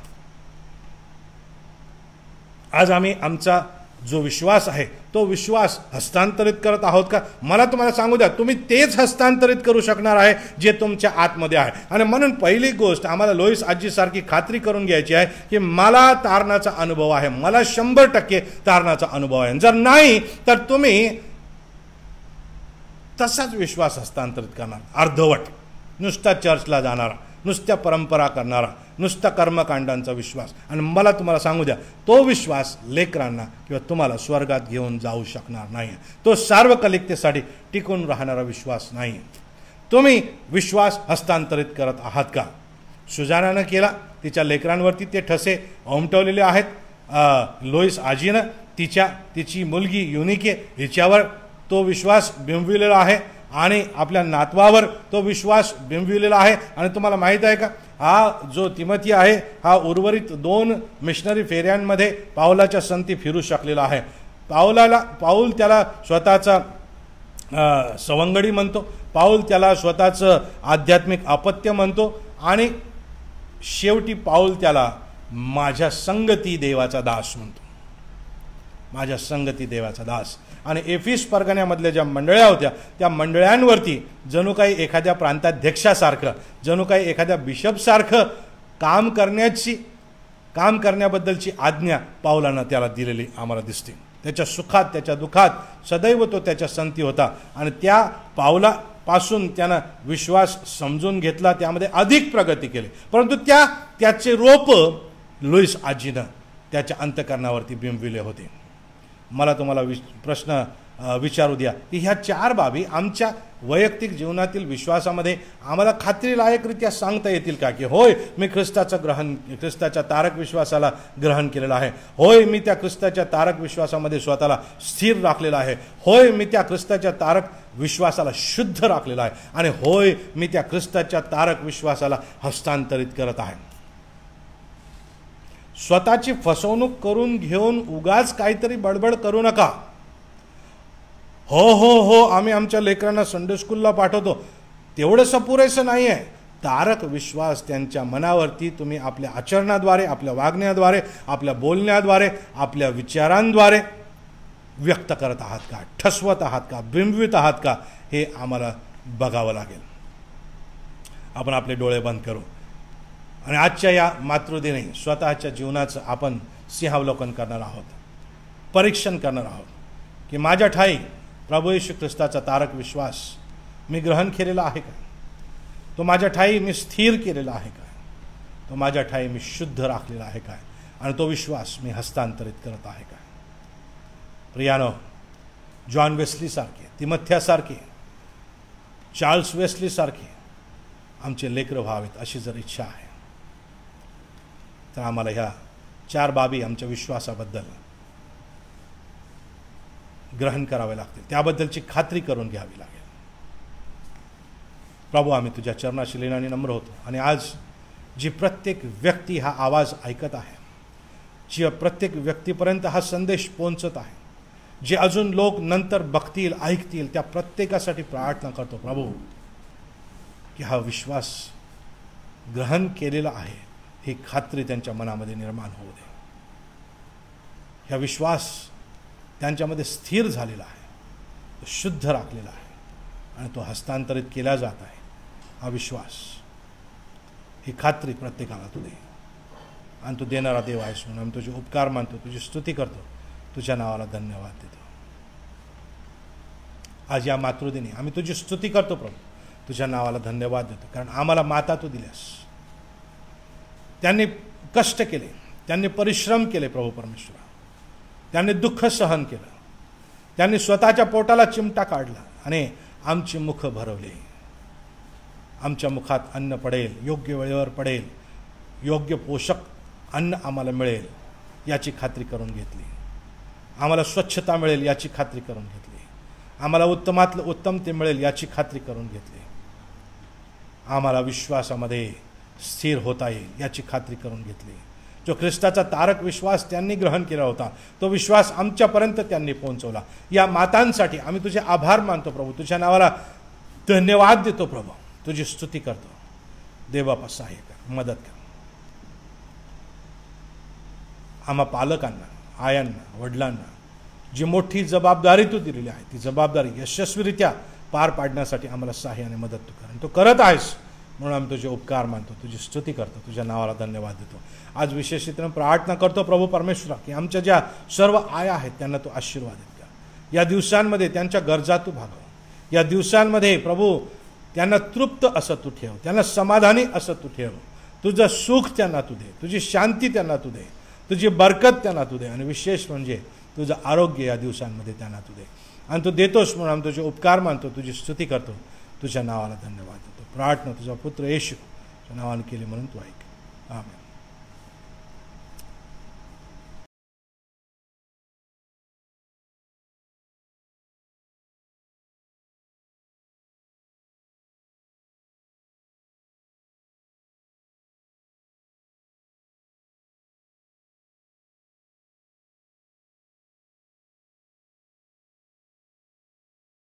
आज आम्ही आमचा जो विश्वास आहे तो विश्वास हस्तांतरित करत आहोत का? मला तुम्हाला सांगू द्या, तुम्ही तेच हस्तांतरित करू शकणार आहे जे तुमच्या आतमध्ये आहे. आणि म्हणून पहिली गोष्ट आम्हाला लोईस आजीसारखी खात्री करून घ्यायची आहे की मला तारणाचा अनुभव आहे, मला 100% तारणाचा अनुभव आहे. जर नाही तर तुम्ही तसाच विश्वास हस्तांतरित करणार, अर्धवट, नुसता चर्चला जाणारा, नुसत्या परंपरा करणारा, नुसता कर्मकांडांचा विश्वास. आणि मला तुम्हाला सांगू द्या, तो विश्वास लेकरांना किंवा तुम्हाला स्वर्गात घेऊन जाऊ शकणार नाही. तो सार्वकालिकतेसाठी टिकून राहणारा विश्वास नाही. तुम्ही विश्वास हस्तांतरित करत आहात का? सुजानानं केला, तिच्या लेकरांवरती ते ठसे उमटवलेले आहेत. लोईस आजीनं तिची मुलगी युनिके हिच्यावर तो विश्वास बिंबविलेला आहे आणि आपल्या नातवावर तो विश्वास बिंबविलेला आहे. आणि तुम्हाला माहीत आहे का, हा जो तिमोथी आहे हा उर्वरित 2 मिशनरी फेऱ्यांमध्ये पाऊलाच्या संगती फिरू शकलेला आहे. पाऊल त्याला स्वतःचा सवंगडी म्हणतो, पाऊल त्याला स्वतःचं आध्यात्मिक अपत्य म्हणतो आणि शेवटी पाऊल त्याला माझ्या संगती देवाचा दास म्हणतो. माझ्या संगती देवाचा दास. आणि एफिस परगण्यामधल्या ज्या मंडळ्या होत्या त्या मंडळ्यांवरती जणू काही एखाद्या प्रांताध्यक्षासारखं, जणू काही एखाद्या बिशपसारखं काम करण्याबद्दलची आज्ञा पाऊलानं त्याला दिलेली आम्हाला दिसते. त्याच्या सुखात त्याच्या दुःखात सदैव तो त्याच्या संगती होता आणि त्या पाऊलापासून त्यानं विश्वास समजून घेतला, त्यामध्ये अधिक प्रगती केली. परंतु त्याचे रोप लुईस आजीनं त्याच्या अंतःकरणावरती बिंबविले होते. मला तुम्हाला प्रश्न विचारू द्या की ह्या 4 बाबी आमच्या वैयक्तिक जीवनातील विश्वासामध्ये आम्हाला खात्रीलायकरित्या सांगता येतील का की होय मी ख्रिस्ताच्या तारक विश्वासाला ग्रहण केलेला आहे, होय मी त्या ख्रिस्ताच्या तारक विश्वासामध्ये स्वतःला स्थिर राखलेला आहे, होय मी त्या ख्रिस्ताच्या तारक विश्वासाला शुद्ध राखलेला आहे आणि होय मी त्या ख्रिस्ताच्या तारक विश्वासाला हस्तांतरित करत आहे. स्वतःची फसवणूक करून घेऊन उगाच काहीतरी बडबड करू नका. हो आम्ही आमच्या लेकरांना संडे स्कूलला पाठवतो, तेवढंसं पुरेसं नाही आहे. तारक विश्वास त्यांच्या मनावरती तुम्ही आपल्या आचरणाद्वारे, आपल्या वागण्याद्वारे, आपल्या बोलण्याद्वारे, आपल्या विचारांद्वारे व्यक्त करत आहात का, ठसवत आहात का, बिंबवित आहात का, हे आम्हाला बघावं लागेल. आपण आपले डोळे बंद करू आणि आजच्या या मातृदिनी स्वतःच्या जीवनाचं आपण सिंहावलोकन करणार आहोत, परीक्षण करणार आहोत की माझ्या ठाई प्रभू येशू ख्रिस्ताचा तारक विश्वास मी ग्रहण केलेला आहे का, तो माझ्या ठाई मी स्थिर केलेला आहे का, तो माझ्या ठाई मी शुद्ध राखलेला आहे काय आणि तो विश्वास मी हस्तांतरित करत आहे काय. प्रियानो, जॉन वेस्ली सारखे, तिमोथ्यासारखे, चार्ल्स वेस्ली सारखे आमचे लेकरं व्हावेत अशी जर इच्छा आहे तर आम्हाला ह्या 4 बाबी आमच्या विश्वासाबद्दल ग्रहण करावे लागतील, त्याबद्दलची खात्री करून घ्यावी लागेल. प्रभू, आम्ही तुझ्या चरणाशी लीनाने नम्र होतो आणि आज जी प्रत्येक व्यक्ती हा आवाज ऐकत आहे, जी प्रत्येक व्यक्तीपर्यंत हा संदेश पोहोचत आहे, जे अजून लोक नंतर बघतील, ऐकतील, त्या प्रत्येकासाठी प्रार्थना करतो प्रभू की हा विश्वास ग्रहण केलेला आहे ही खात्री त्यांच्या मनामध्ये निर्माण होऊ दे. हा विश्वास त्यांच्यामध्ये स्थिर झालेला आहे, तो शुद्ध राखलेला आहे आणि तो हस्तांतरित केला जात आहे. हा विश्वास, ही खात्री प्रत्येकाला तू दे आणि तू देणारा देव आहेस म्हणून आम्ही तुझे उपकार मानतो, तुझी स्तुती करतो, तुझ्या नावाला धन्यवाद देतो. आज या मातृदिनी आम्ही तुझी स्तुती करतो प्रभू, तुझ्या नावाला धन्यवाद देतो, कारण आम्हाला माता तू दिल्यास. त्यांनी कष्ट केले, त्यांनी परिश्रम केले प्रभू परमेश्वरा, त्यांनी दुःख सहन केलं, त्यांनी स्वतःच्या पोटाला चिमटा काढला आणि आमची मुख भरवली. आमच्या मुखात अन्न पडेल, योग्य वेळेवर पडेल, योग्य पोषक अन्न आम्हाला मिळेल याची खात्री करून घेतली. आम्हाला स्वच्छता मिळेल याची खात्री करून घेतली. आम्हाला उत्तमातलं उत्तम ते मिळेल याची खात्री करून घेतली. आम्हाला विश्वासामध्ये स्थिर होता येईल याची खात्री करून घेतली. जो ख्रिस्ताचा तारक विश्वास त्यांनी ग्रहण केला होता तो विश्वास आमच्यापर्यंत त्यांनी पोहोचवला. या मातांसाठी आम्ही तुझे आभार मानतो प्रभू, तुझ्या नावाला धन्यवाद देतो प्रभू, तुझी स्तुती करतो. देवापा सहाय्य कर, मदत कर. आम्हा पालकांना, आयांना, वडिलांना जी मोठी जबाबदारी तू दिलेली आहे ती जबाबदारी यशस्वीरित्या पार पाडण्यासाठी आम्हाला सहाय्य आणि मदत तू कर. तू करत आहेस म्हणून आम्ही तुझे उपकार मानतो, तुझी स्तुती करतो, तुझ्या नावाला धन्यवाद देतो. आज विशेषतः प्रार्थना करतो प्रभू परमेश्वरा की आमच्या ज्या सर्व आया आहेत त्यांना तू आशीर्वादित कर. या दिवसांमध्ये त्यांच्या गरजा तू भागव. या दिवसांमध्ये प्रभू त्यांना तृप्त असं तू ठेव, त्यांना समाधानी असं तू ठेव. तुझं सुख त्यांना तू दे, तुझी शांती त्यांना तू दे, तुझी बरकत त्यांना तू दे आणि विशेष म्हणजे तुझं आरोग्य या दिवसांमध्ये त्यांना तू दे. आणि तू देतोस म्हणून आम्ही तुझे उपकार मानतो, तुझी स्तुती करतो. तुझ्या नावाला धन्यवाद देतो. प्रार्थना तुझा पुत्र येशूच्या नावाने केली म्हणून तू ऐक. आमेन.